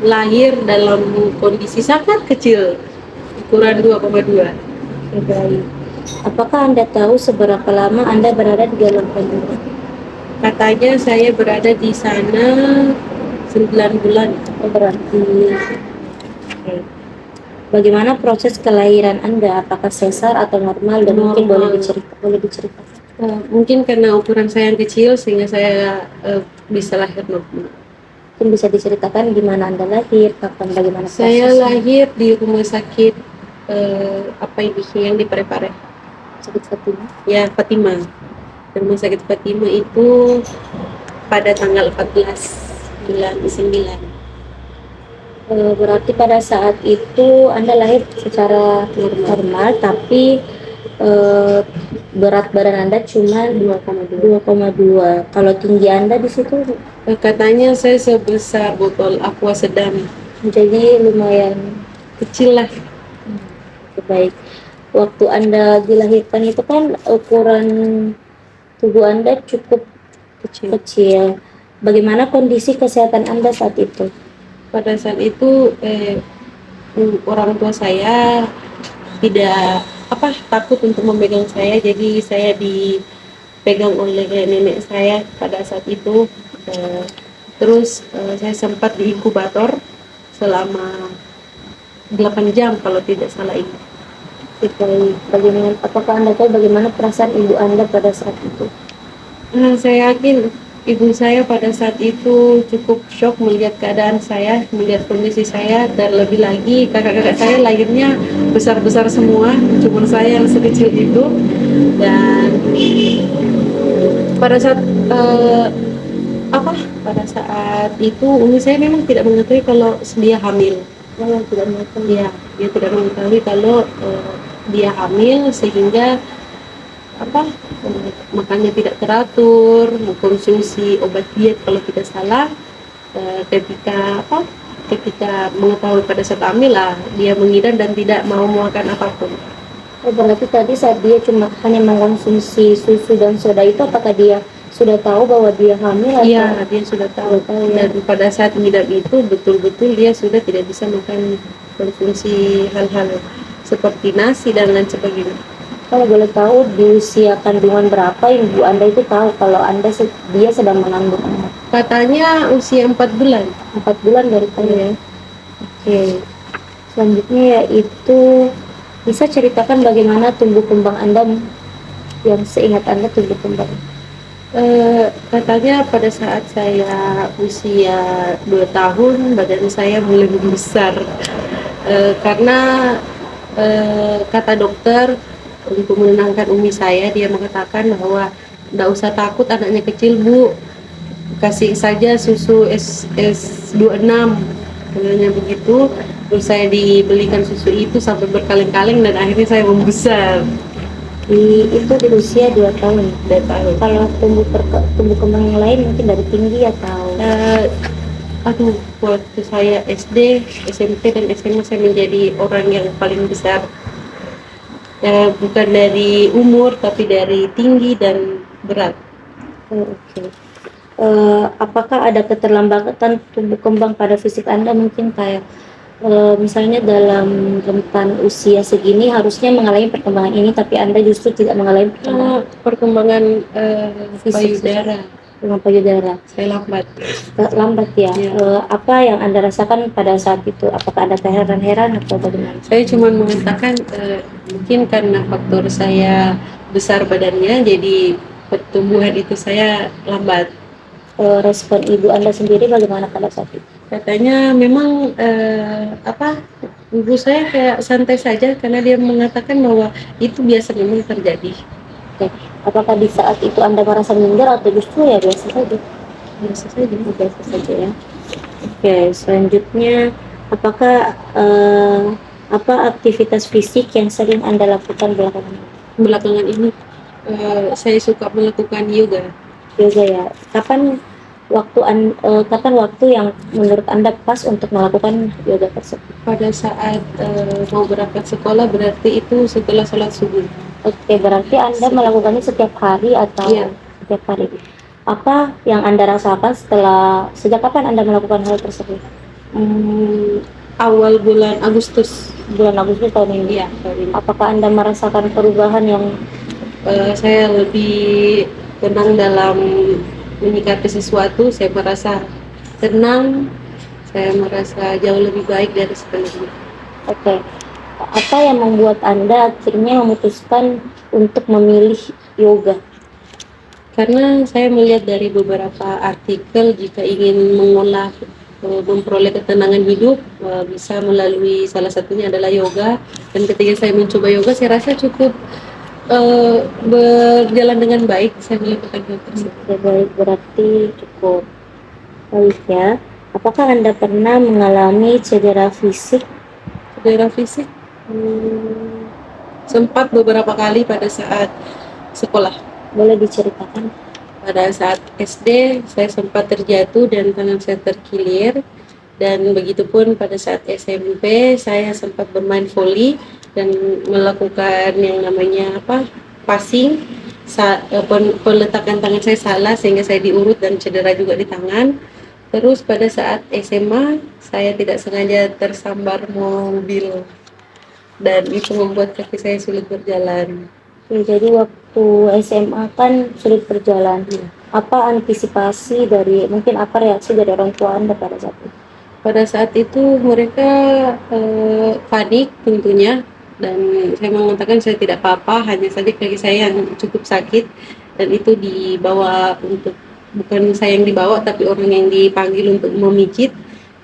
lahir dalam kondisi sangat kecil, ukuran 2,2. Baik. Apakah Anda tahu seberapa lama Anda berada di dalam kandungan? Katanya saya berada di sana 9 bulan. Oh, berarti oke. Bagaimana proses kelahiran Anda? Apakah sesar atau normal? Dan mungkin Normal. boleh diceritakan. Mungkin karena ukuran saya yang kecil sehingga saya bisa lahir normal. Mungkin bisa diceritakan gimana Anda lahir, kapan, bagaimana Saya prosesnya? lahir di rumah sakit apa ini yang di Parepare. Sakit Fatima. Ya, Fatima. Rumah sakit Fatima itu pada tanggal 14 bulan 9. Berarti pada saat itu Anda lahir secara normal, tapi eh, berat badan Anda cuma 2,2. Kalau tinggi Anda di situ Katanya saya sebesar botol aqua sedang, jadi lumayan kecil lah. baik. Waktu Anda dilahirkan itu kan ukuran tubuh Anda cukup Kecil. kecil. Bagaimana kondisi kesehatan Anda saat itu? Pada saat itu orang tua saya tidak takut untuk memegang saya, jadi saya dipegang oleh nenek saya pada saat itu. Terus saya sempat di inkubator selama 8 jam kalau tidak salah ini. Baik. Bagaimana? Apakah Anda tahu bagaimana perasaan ibu Anda pada saat itu? Saya yakin ibu saya pada saat itu cukup shock melihat keadaan saya, melihat kondisi saya, dan lebih lagi kakak-kakak saya lahirnya besar-besar semua, cuma saya yang sekecil itu. Dan pada saat pada saat itu umi saya memang tidak mengetahui kalau dia hamil. Tidak mengetahui. Ya, dia tidak mengetahui kalau dia hamil, sehingga makannya tidak teratur, mengkonsumsi obat diet kalau tidak salah. Ketika mengetahui pada saat hamil lah, dia mengidam dan tidak mau makan apapun. Berarti tadi saat dia cuma hanya mengkonsumsi susu dan soda itu, apakah dia sudah tahu bahwa dia hamil atau? Iya, dia sudah tahu. Ya. Dan pada saat mengidam itu betul-betul dia sudah tidak bisa makan, konsumsi hal-hal seperti nasi dan lain sebagainya. Kalau boleh tahu di usia kandungan berapa ibu Anda itu tahu kalau dia sedang mengandung anak? Katanya usia 4 bulan. 4 bulan dari ya. Oke. Selanjutnya yaitu bisa ceritakan bagaimana tumbuh kembang Anda, yang seingat Anda tumbuh kembang? Katanya pada saat saya usia 2 tahun badan saya mulai membesar, karena kata dokter untuk menenangkan umi saya, dia mengatakan bahwa tidak usah takut anaknya kecil bu, kasih saja susu S26, katanya begitu. Terus saya dibelikan susu itu sampai berkaleng-kaleng dan akhirnya saya membesar. Itu di usia 2 tahun. 2 tahun. Kalau tumbuh kembang yang lain mungkin dari tinggi atau waktu saya SD, SMP dan SMA saya menjadi orang yang paling besar. Bukan dari umur tapi dari tinggi dan berat. Oke. Apakah ada keterlambatan tumbuh kembang pada fisik Anda, mungkin kayak misalnya dalam rentan usia segini harusnya mengalami perkembangan ini tapi Anda justru tidak mengalami perkembangan fisik, payudara. Dengan payudara Saya lambat ya. Ya. Apa yang Anda rasakan pada saat itu? Apakah Anda heran-heran atau bagaimana? Saya cuma mengatakan mungkin karena faktor saya besar badannya, jadi pertumbuhan itu saya lambat. Respon ibu Anda sendiri bagaimana pada saat itu? Katanya memang ibu saya kayak santai saja karena dia mengatakan bahwa itu biasa memang terjadi. Oke. Apakah di saat itu Anda merasa minder atau justru ya biasa saja? Biasa saja ya. Oke, selanjutnya apakah apa aktivitas fisik yang sering Anda lakukan Belakangan ini saya suka melakukan yoga ya. Kapan waktu yang menurut Anda pas untuk melakukan yoga tersebut? pada saat mau berangkat sekolah, berarti itu setelah sholat subuh. Oke, berarti Anda melakukannya setiap hari atau? Iya. Setiap hari. Apa yang Anda rasakan sejak kapan Anda melakukan hal tersebut? Awal bulan Agustus. Bulan Agustus tahun ini. Iya, tahun ini. Apakah Anda merasakan perubahan yang saya lebih tenang dalam menyikapi sesuatu, saya merasa tenang, saya merasa jauh lebih baik dari sebelumnya. Oke. Apa yang membuat Anda akhirnya memutuskan untuk memilih yoga? Karena saya melihat dari beberapa artikel, jika ingin memperoleh ketenangan hidup, bisa melalui salah satunya adalah yoga. Dan ketika saya mencoba yoga, saya rasa cukup berjalan dengan baik. Saya melakukan hal tersebut. Oke, baik, berarti cukup baik ya. Apakah Anda pernah mengalami cedera fisik? Cedera fisik sempat beberapa kali pada saat sekolah. Boleh diceritakan? Pada saat SD saya sempat terjatuh dan tangan saya terkilir, dan begitupun pada saat SMP saya sempat bermain voli dan melakukan yang namanya passing. Peletakan tangan saya salah sehingga saya diurut dan cedera juga di tangan. Terus pada saat SMA saya tidak sengaja tersambar mobil dan itu membuat kaki saya sulit berjalan. Oke, jadi waktu SMA kan sulit berjalan. Apa antisipasi dari, mungkin apa reaksi dari orang tua Anda pada saat itu? Pada saat itu mereka panik tentunya, dan saya mengatakan saya tidak apa-apa, hanya saja kaki saya yang cukup sakit, dan itu dibawa untuk, bukan saya yang dibawa tapi orang yang dipanggil untuk memijit,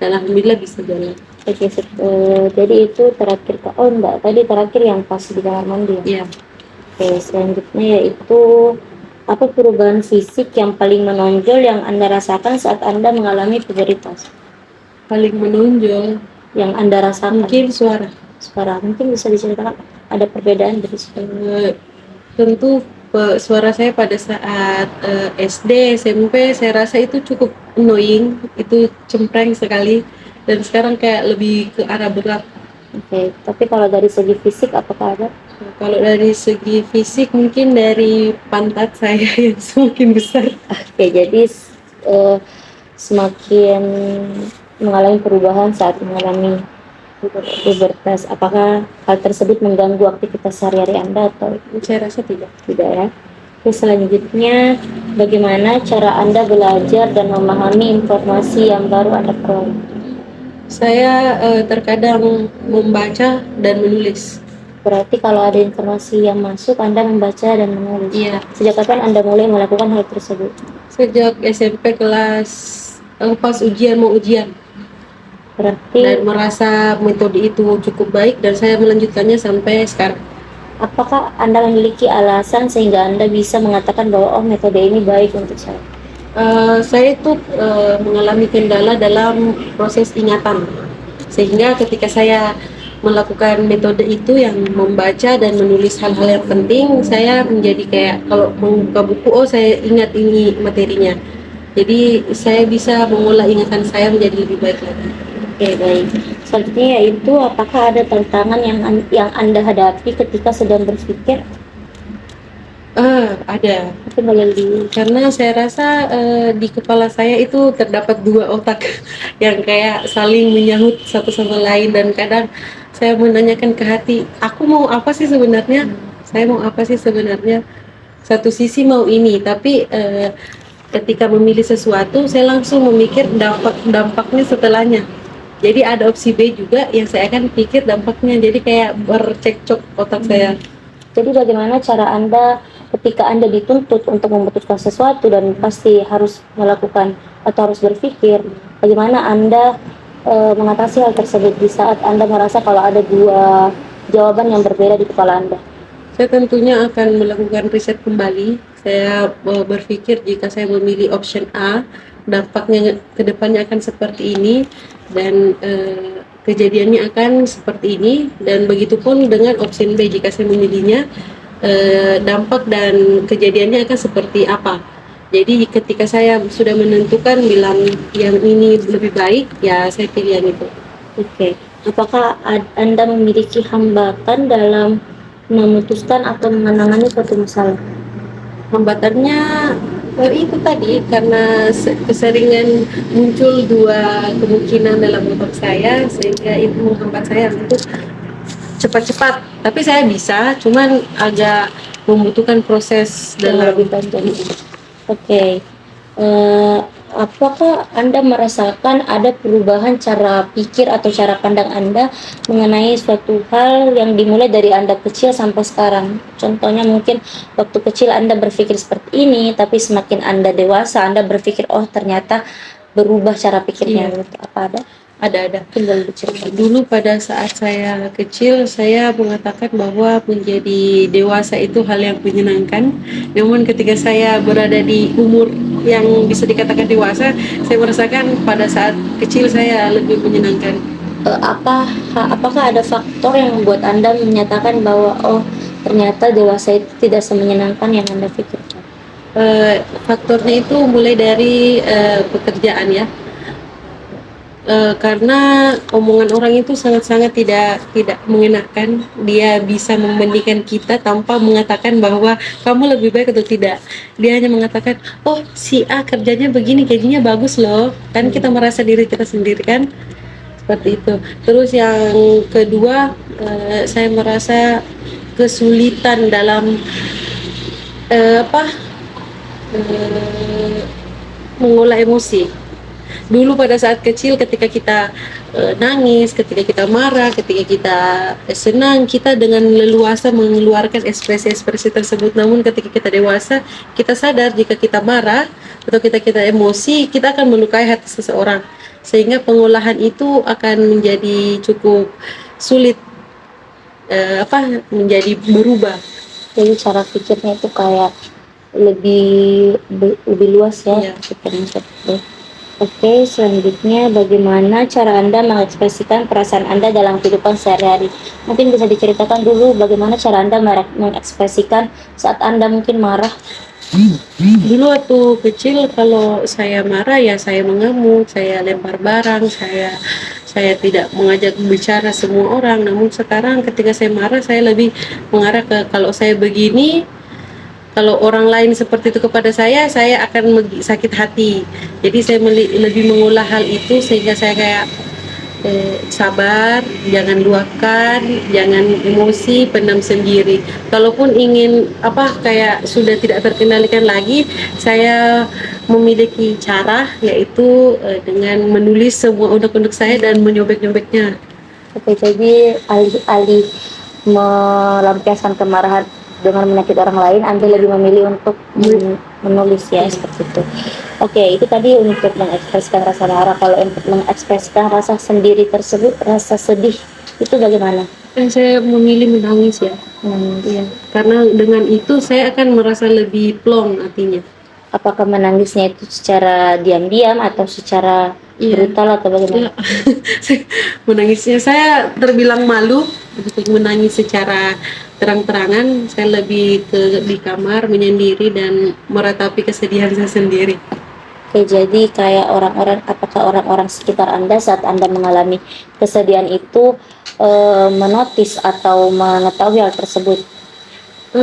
dan alhamdulillah bisa jalan. Oke, jadi itu terakhir, oh enggak, tadi terakhir yang pas di kamar mandi ya? Iya. Oke, selanjutnya yaitu apa perubahan fisik yang paling menonjol yang Anda rasakan saat Anda mengalami pubertas? Paling menonjol Yang Anda rasakan? mungkin suara. Suara, mungkin bisa diceritakan ada perbedaan dari Tentu suara saya pada saat SD, SMP saya rasa itu cukup annoying, itu cempreng sekali, dan sekarang kayak lebih ke arah berat. Oke, tapi kalau dari segi fisik apakah ada? Kalau dari segi fisik mungkin dari pantat saya yang semakin besar. Oke, jadi semakin mengalami perubahan saat mengalami pubertas. Apakah hal tersebut mengganggu aktivitas sehari-hari Anda atau Saya rasa tidak. tidak ya? Oke, selanjutnya bagaimana cara Anda belajar dan memahami informasi yang baru Anda peroleh? Saya terkadang membaca dan menulis. Berarti kalau ada informasi yang masuk, Anda membaca dan menulis. Iya. Sejak kapan Anda mulai melakukan hal tersebut? Sejak SMP kelas pas mau ujian. Berarti Dan merasa metode itu cukup baik dan saya melanjutkannya sampai sekarang. apakah Anda memiliki alasan sehingga Anda bisa mengatakan bahwa metode ini baik untuk saya? Saya itu mengalami kendala dalam proses ingatan, sehingga ketika saya melakukan metode itu yang membaca dan menulis hal-hal yang penting, saya menjadi kayak kalau membuka buku, saya ingat ini materinya, jadi saya bisa mengolah ingatan saya menjadi lebih baik lagi. Oke, baik. Selanjutnya yaitu apakah ada tantangan yang Anda hadapi ketika sedang berpikir? Ada. Mungkin boleh Karena saya rasa di kepala saya itu terdapat dua otak yang kayak saling menyahut satu sama lain, dan kadang saya menanyakan ke hati, aku mau apa sih sebenarnya? Saya mau apa sih sebenarnya? Satu sisi mau ini, tapi ketika memilih sesuatu saya langsung memikir dampaknya setelahnya. Jadi ada opsi B juga yang saya akan pikir dampaknya, jadi kayak bercekcok otak saya. Jadi bagaimana cara Anda ketika Anda dituntut untuk memutuskan sesuatu dan pasti harus melakukan atau harus berpikir, bagaimana Anda mengatasi hal tersebut di saat Anda merasa kalau ada dua jawaban yang berbeda di kepala Anda? Saya tentunya akan melakukan riset kembali. Saya berpikir jika saya memilih option A, dampaknya ke depannya akan seperti ini, dan kejadiannya akan seperti ini, dan begitupun dengan option B, jika saya memilihnya, dampak dan kejadiannya akan seperti apa. Jadi ketika saya sudah menentukan bilang yang ini lebih baik, ya saya pilih yang itu. Oke. Apakah Anda memiliki hambatan dalam memutuskan atau menangani suatu masalah? Hambatannya itu tadi, karena keseringan muncul dua kemungkinan dalam otak saya, sehingga itu menghambat saya untuk cepat-cepat. Tapi saya bisa, cuman agak membutuhkan proses Yang dalam lebih panjang. Oke. Eh, apakah Anda merasakan ada perubahan cara pikir atau cara pandang Anda mengenai suatu hal yang dimulai dari Anda kecil sampai sekarang? Contohnya mungkin waktu kecil Anda berpikir seperti ini, tapi semakin Anda dewasa Anda berpikir, oh ternyata berubah cara pikirnya. Iya. Apa ada? Ada. Mungkin boleh diceritakan. Dulu pada saat saya kecil, saya mengatakan bahwa menjadi dewasa itu hal yang menyenangkan. Namun ketika saya berada di umur yang bisa dikatakan dewasa, saya merasakan pada saat kecil saya lebih menyenangkan. Apakah ada faktor yang membuat Anda menyatakan bahwa oh ternyata dewasa itu tidak semenyenangkan yang Anda pikirkan? Faktornya itu mulai dari pekerjaan ya. Karena omongan orang itu sangat-sangat tidak mengenakan. Dia bisa membandingkan kita tanpa mengatakan bahwa kamu lebih baik atau tidak. Dia hanya mengatakan, oh si A kerjanya begini, gajinya bagus loh. Kan kita merasa diri kita sendiri kan, seperti itu. Terus yang kedua, saya merasa kesulitan dalam apa mengolah emosi. Dulu pada saat kecil ketika kita nangis, ketika kita marah, ketika kita senang, kita dengan leluasa mengeluarkan ekspresi-ekspresi tersebut. Namun ketika kita dewasa, kita sadar jika kita marah atau kita emosi, kita akan melukai hati seseorang. Sehingga pengolahan itu akan menjadi cukup sulit, menjadi berubah. Jadi cara pikirnya itu kayak lebih luas ya. Iya. Seperti itu. Oke, selanjutnya bagaimana cara Anda mengekspresikan perasaan Anda dalam kehidupan sehari-hari? Mungkin bisa diceritakan dulu bagaimana cara Anda mengekspresikan saat Anda mungkin marah. Dulu waktu kecil kalau saya marah ya saya mengamuk, saya lempar barang, saya tidak mengajak bicara semua orang. Namun sekarang ketika saya marah saya lebih mengarah ke kalau saya begini, kalau orang lain seperti itu kepada saya akan sakit hati. Jadi saya lebih mengolah hal itu sehingga saya kayak sabar, jangan luapkan, jangan emosi, pendam sendiri. Kalaupun ingin kayak sudah tidak terkendalikan lagi, saya memiliki cara yaitu dengan menulis semua unek-unek saya dan menyobek-nyobeknya. Oke, jadi alih-alih melampiaskan kemarahan dengan menyakiti orang lain, Anda lebih memilih untuk menulis ya, seperti itu. Oke, itu tadi untuk mengekspresikan rasa marah. Kalau untuk mengekspresikan rasa sendiri tersebut, rasa sedih, itu bagaimana? Saya memilih menangis ya. Iya, karena dengan itu saya akan merasa lebih plong artinya. Apakah menangisnya itu secara diam-diam atau secara brutal atau bagaimana? Menangisnya saya terbilang malu untuk menangis secara terang-terangan. Saya lebih di kamar menyendiri dan meratapi kesedihan saya sendiri. Oke, jadi kayak apakah orang-orang sekitar Anda saat Anda mengalami kesedihan itu menotis atau mengetahui hal tersebut?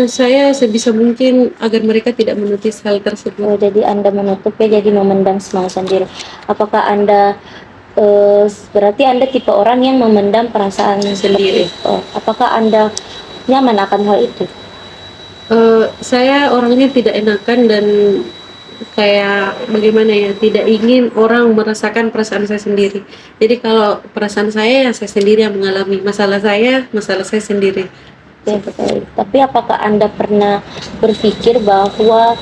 Saya sebisa mungkin agar mereka tidak menotis hal tersebut. Oh, jadi Anda menutup ya, jadi memendam semau sendiri. Apakah Anda berarti Anda tipe orang yang memendam perasaan Sendiri. Apakah Anda nyaman akan hal itu? Saya orangnya tidak enakan dan kayak bagaimana ya, tidak ingin orang merasakan perasaan saya sendiri. Jadi kalau perasaan saya saya sendiri yang mengalami, masalah saya sendiri. Ya, betul. Tapi apakah Anda pernah berpikir bahwa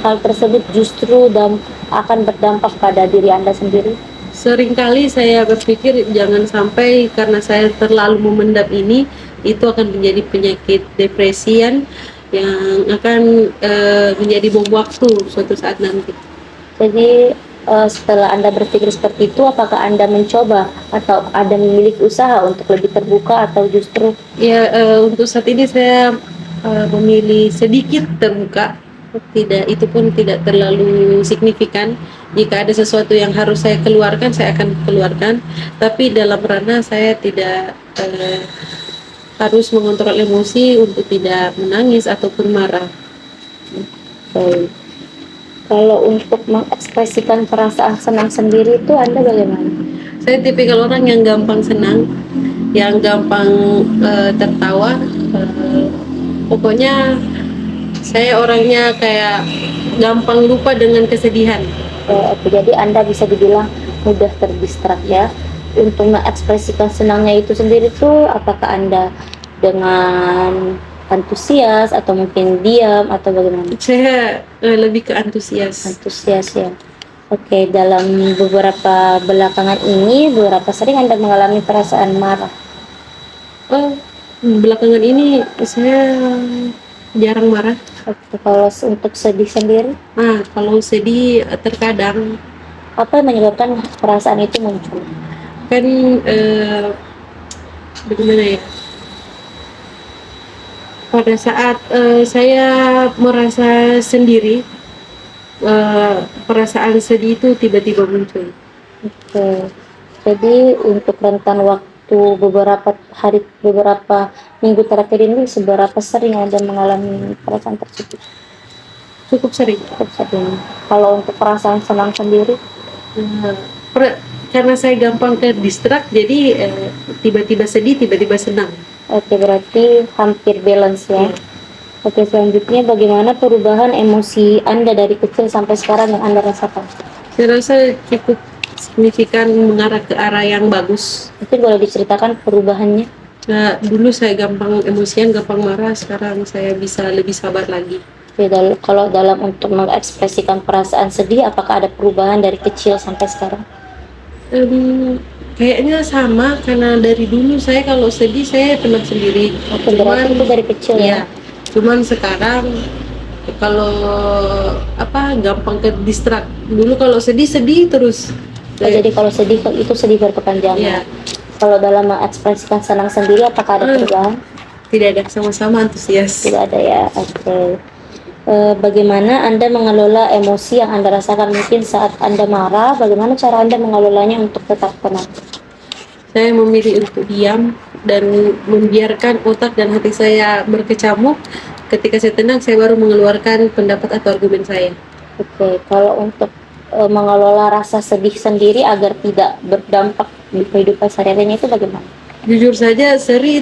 hal tersebut justru akan berdampak pada diri Anda sendiri? Seringkali saya berpikir jangan sampai karena saya terlalu memendam ini, itu akan menjadi penyakit depresian yang akan menjadi bom waktu suatu saat nanti. Jadi setelah Anda berpikir seperti itu, apakah Anda mencoba atau ada memiliki usaha untuk lebih terbuka atau justru? Ya, untuk saat ini saya memilih sedikit terbuka, itu pun tidak terlalu signifikan. Jika ada sesuatu yang harus saya keluarkan, saya akan keluarkan. Tapi dalam ranah saya tidak harus mengontrol emosi untuk tidak menangis ataupun marah. Baik. Kalau untuk mengekspresikan perasaan senang sendiri itu Anda bagaimana? Saya tipikal orang yang gampang senang, yang gampang tertawa. Pokoknya saya orangnya kayak gampang lupa dengan kesedihan. Oke, jadi Anda bisa dibilang mudah terdistrak ya. Untuk mengekspresikan senangnya itu sendiri tuh, apakah Anda dengan antusias atau mungkin diam atau bagaimana? Saya lebih ke antusias. Antusias ya. Oke, dalam beberapa belakangan ini, berapa sering Anda mengalami perasaan marah? Belakangan ini saya jarang marah. Oke, kalau untuk sedih sendiri, Kalau sedih terkadang apa yang menyebabkan perasaan itu muncul? kan bagaimana ya? Pada saat saya merasa sendiri, perasaan sedih itu tiba-tiba muncul. Oke, jadi untuk rentan waktu beberapa hari, beberapa minggu terakhir ini, seberapa sering Anda mengalami perasaan tersebut? Cukup sering. Cukup sering. Kalau untuk perasaan senang sendiri, Eh, karena saya gampang ke distract, jadi tiba-tiba sedih, tiba-tiba senang. oke, berarti hampir balance ya. Iya. Oke, selanjutnya bagaimana perubahan emosi Anda dari kecil sampai sekarang yang Anda rasakan? Saya rasa cukup signifikan, mengarah ke arah yang bagus. Mungkin boleh diceritakan perubahannya? Dulu saya gampang emosian, gampang marah, sekarang saya bisa lebih sabar lagi. Oke, kalau dalam untuk mengekspresikan perasaan sedih, apakah ada perubahan dari kecil sampai sekarang? Kayaknya sama, karena dari dulu saya kalau sedih saya tenang sendiri. Oke, berarti itu dari kecil ya? Iya, cuman sekarang kalau gampang ke distract. Dulu kalau sedih terus. Oh, jadi kalau sedih itu sedih berkepanjangan. Iya. Kalau dalam mengekspresikan senang sendiri, apakah ada perubahan? Tidak ada, sama-sama antusias. Tidak ada ya. Oke. Bagaimana Anda mengelola emosi yang Anda rasakan? Mungkin saat Anda marah, bagaimana cara Anda mengelolanya untuk tetap tenang? Saya memilih untuk diam dan membiarkan otak dan hati saya berkecamuk. Ketika saya tenang, saya baru mengeluarkan pendapat atau argumen saya. Oke, kalau untuk mengelola rasa sedih sendiri agar tidak berdampak di kehidupan sehari-harinya itu bagaimana? Jujur saja, sedih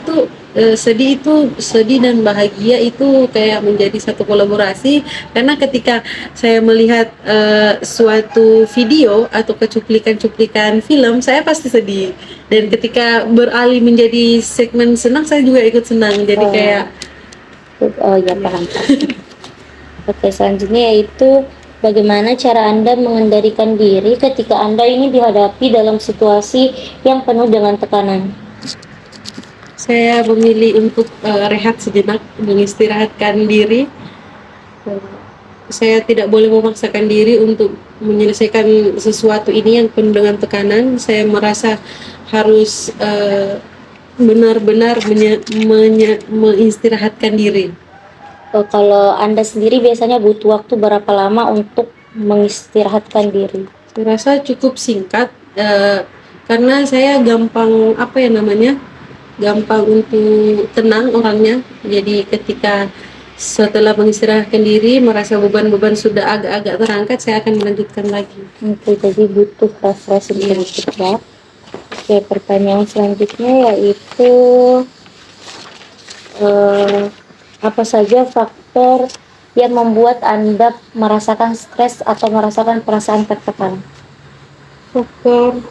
dan bahagia itu kayak menjadi satu kolaborasi, karena ketika saya melihat suatu video atau cuplikan film, saya pasti sedih, dan ketika beralih menjadi segmen senang, saya juga ikut senang, jadi kayak ya, paham. Oke, selanjutnya yaitu bagaimana cara Anda mengendalikan diri ketika Anda ini dihadapi dalam situasi yang penuh dengan tekanan? saya memilih untuk rehat sejenak, mengistirahatkan diri. Saya tidak boleh memaksakan diri untuk menyelesaikan sesuatu ini yang penuh dengan tekanan. Saya merasa harus benar-benar mengistirahatkan diri. Kalau Anda sendiri biasanya butuh waktu berapa lama untuk mengistirahatkan diri? Saya rasa cukup singkat, karena saya gampang gampang untuk tenang orangnya. Jadi ketika setelah mengistirahatkan diri, merasa beban-beban sudah agak-agak terangkat, saya akan melanjutkan lagi. Oke, jadi butuh refreshing sedikit ya. Oke, pertanyaan selanjutnya yaitu apa saja faktor yang membuat Anda merasakan stres atau merasakan perasaan tertekan? Faktor,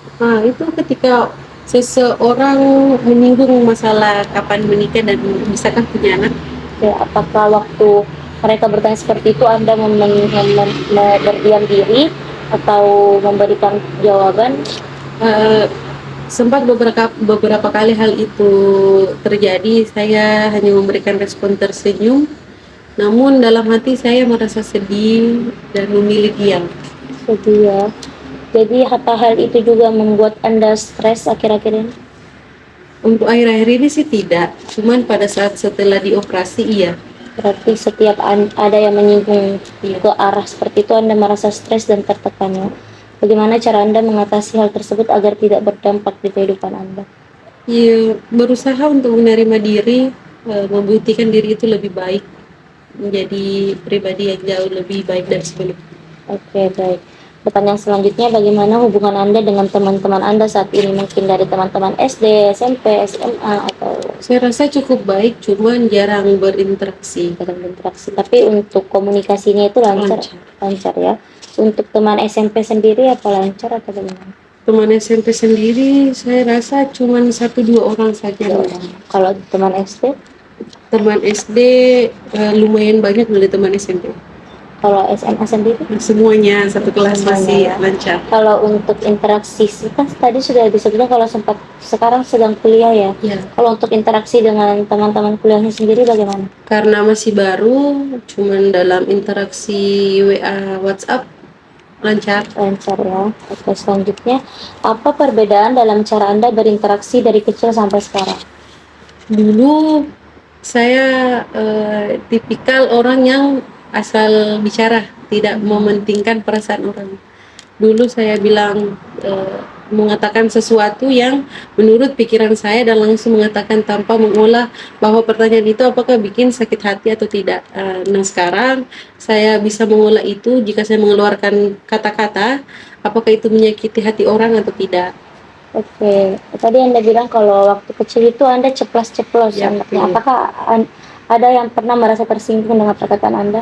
itu ketika seseorang menyinggung masalah kapan menikah dan bisakah punya anak. Oke, apakah waktu mereka bertanya seperti itu Anda berdiam diri atau memberikan jawaban? Sempat beberapa kali hal itu terjadi, saya hanya memberikan respon tersenyum, namun dalam hati saya merasa sedih dan memilih diam. Sedih ya. Jadi apa hal itu juga membuat Anda stres akhir-akhir ini? Untuk akhir-akhir ini sih tidak, cuman pada saat setelah dioperasi iya. Berarti setiap ada yang menyinggung ke arah seperti itu Anda merasa stres dan tertekan ya. Bagaimana cara Anda mengatasi hal tersebut agar tidak berdampak di kehidupan Anda? Ya, berusaha untuk menerima diri, membuktikan diri itu lebih baik, menjadi pribadi yang jauh lebih baik dari sebelumnya. Oke, baik. Pertanyaan selanjutnya, bagaimana hubungan Anda dengan teman-teman Anda saat ini? Mungkin dari teman-teman SD, SMP, SMA, atau Saya rasa cukup baik, cuman jarang berinteraksi. Dalam interaksi, tapi untuk komunikasinya itu lancar, Lancar. lancar ya. Untuk teman SMP sendiri apa lancar atau bagaimana? Teman SMP sendiri saya rasa cuman 1-2 orang saja. Dua orang. Kalau teman SD? Teman SD lumayan banyak dari teman SMP. Kalau SMA sendiri? Semuanya satu kelas Semuanya, masih ya. lancar. Kalau untuk interaksi, kan tadi sudah disebutkan kalau sempat sekarang sedang kuliah ya. Ya, Kalau untuk interaksi dengan teman-teman kuliahnya sendiri bagaimana? karena masih baru, cuman dalam interaksi WA, WhatsApp lancar. Lancar ya. Oke, selanjutnya apa perbedaan dalam cara Anda berinteraksi dari kecil sampai sekarang? Dulu saya tipikal orang yang asal bicara, tidak mementingkan perasaan orang. Dulu saya bilang mengatakan sesuatu yang menurut pikiran saya dan langsung mengatakan tanpa mengolah bahwa pertanyaan itu apakah bikin sakit hati atau tidak. Nah sekarang saya bisa mengolah itu jika saya mengeluarkan kata-kata apakah itu menyakiti hati orang atau tidak. Oke, tadi Anda bilang kalau waktu kecil itu Anda ceplas-ceplos Ya, anaknya. betul. Apakah ada yang pernah merasa tersinggung dengan perkataan Anda?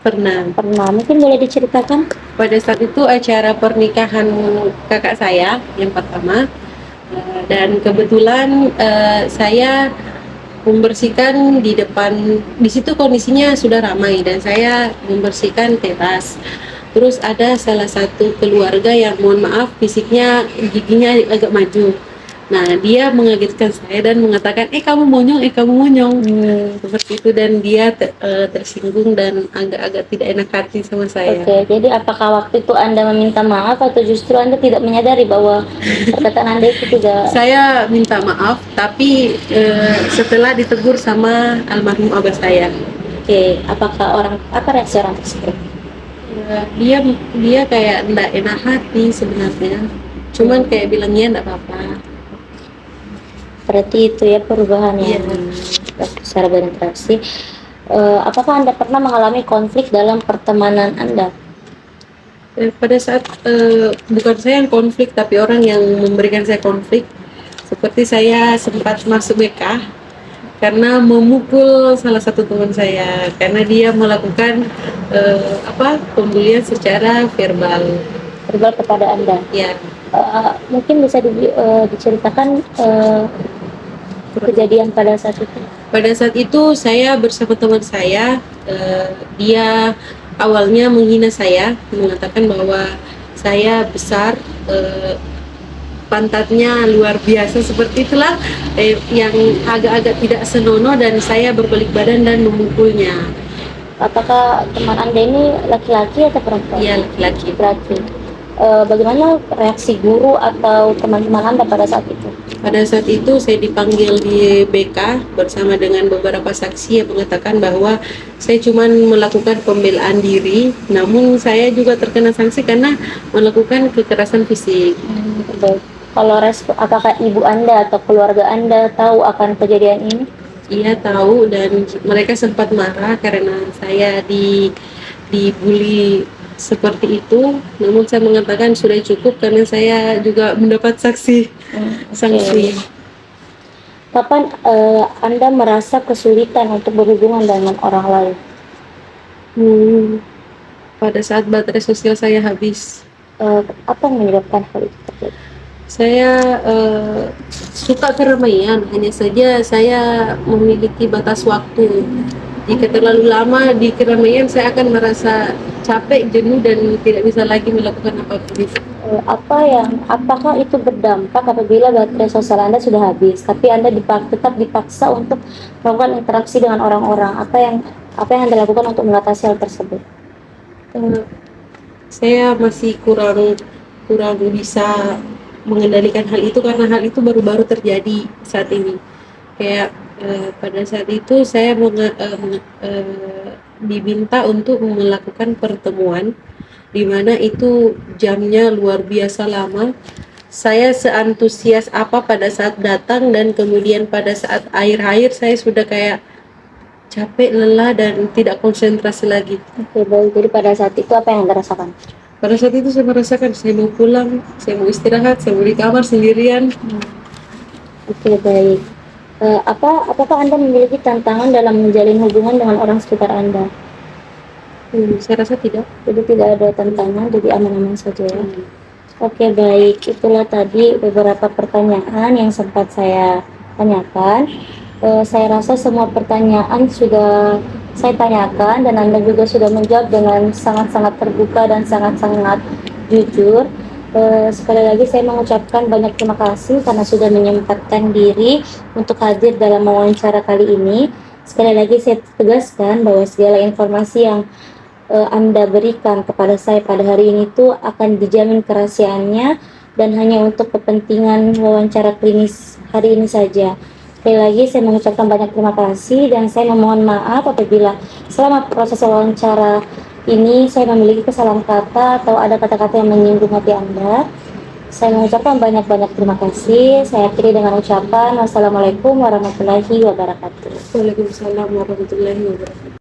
Pernah. Pernah, mungkin boleh diceritakan? Pada saat itu acara pernikahan kakak saya yang pertama, dan kebetulan saya membersihkan di depan. Di situ kondisinya sudah ramai dan saya membersihkan teras. Terus ada salah satu keluarga yang mohon maaf fisiknya giginya agak maju. Nah dia mengagetkan saya dan mengatakan kamu monyong, kamu monyong. Seperti itu, dan dia tersinggung dan agak-agak tidak enak hati sama saya. Oke, jadi apakah waktu itu Anda meminta maaf atau justru Anda tidak menyadari bahwa perkataan Anda itu tidak... Saya minta maaf, tapi setelah ditegur sama almarhum abah saya. Oke, apa reaksi orang tersebut? Dia kayak ndak enak hati sebenarnya, cuman kayak bilangnya ndak apa-apa. Berarti itu ya perubahan yang cara berinteraksi. Apakah Anda pernah mengalami konflik dalam pertemanan Anda? Pada saat bukan saya yang konflik, tapi orang yang memberikan saya konflik. Seperti saya sempat masuk BK karena memukul salah satu teman saya karena dia melakukan pembulian secara verbal. Verbal kepada Anda? Ya. Mungkin bisa diceritakan kejadian pada saat itu? Pada saat itu saya bersama teman saya, dia awalnya menghina saya, mengatakan bahwa saya besar, pantatnya luar biasa, seperti itulah yang agak-agak tidak senonoh, dan saya berbalik badan dan memukulnya. Apakah teman Anda ini laki-laki atau perempuan? Iya, laki-laki. Laki. Bagaimana reaksi guru atau teman-teman Anda pada saat itu? Pada saat itu saya dipanggil di BK bersama dengan beberapa saksi yang mengatakan bahwa saya cuma melakukan pembelaan diri, namun saya juga terkena sanksi karena melakukan kekerasan fisik. Baik. Kalau apakah ibu Anda atau keluarga Anda tahu akan kejadian ini? Iya tahu, dan mereka sempat marah karena saya dibully seperti itu, namun saya mengatakan sudah cukup karena saya juga mendapat sanksi. Kapan Anda merasa kesulitan untuk berhubungan dengan orang lain? Pada saat baterai sosial saya habis. Apa yang menyebabkan hal itu? Saya suka keramaian, hanya saja saya memiliki batas waktu. Jika terlalu lama di keramaian, saya akan merasa capek, jenuh, dan tidak bisa lagi melakukan apapun itu. Apakah itu berdampak apabila baterai sosial Anda sudah habis, tapi Anda tetap dipaksa untuk melakukan interaksi dengan orang-orang? Apa yang Anda lakukan untuk mengatasi hal tersebut? Saya masih kurang bisa mengendalikan hal itu karena hal itu baru-baru terjadi saat ini. Kayak pada saat itu saya diminta untuk melakukan pertemuan di mana itu jamnya luar biasa lama. Saya seantusias apa pada saat datang, dan kemudian pada saat akhir saya sudah kayak capek, lelah, dan tidak konsentrasi lagi. Oke, baik. Jadi pada saat itu apa yang Anda rasakan? Pada saat itu saya merasakan saya mau pulang, saya mau istirahat, saya mau di kamar sendirian. Oke, baik. Apakah Anda memiliki tantangan dalam menjalin hubungan dengan orang sekitar Anda? Saya rasa tidak. Jadi tidak ada tantangan, jadi aman-aman saja ya. Hmm. Oke, baik. Itulah tadi beberapa pertanyaan yang sempat saya tanyakan. Saya rasa semua pertanyaan sudah saya tanyakan dan Anda juga sudah menjawab dengan sangat-sangat terbuka dan sangat-sangat jujur. Sekali lagi saya mengucapkan banyak terima kasih karena sudah menyempatkan diri untuk hadir dalam wawancara kali ini. Sekali lagi saya tegaskan bahwa segala informasi yang Anda berikan kepada saya pada hari ini itu akan dijamin kerahasiaannya dan hanya untuk kepentingan wawancara klinis hari ini saja. Sekali lagi saya mengucapkan banyak terima kasih dan saya memohon maaf apabila selama proses wawancara ini saya memiliki kesalahan kata atau ada kata-kata yang menyinggung hati Anda. Saya mengucapkan banyak-banyak terima kasih. Saya akhiri dengan ucapan wassalamualaikum warahmatullahi wabarakatuh. Waalaikumsalam warahmatullahi wabarakatuh.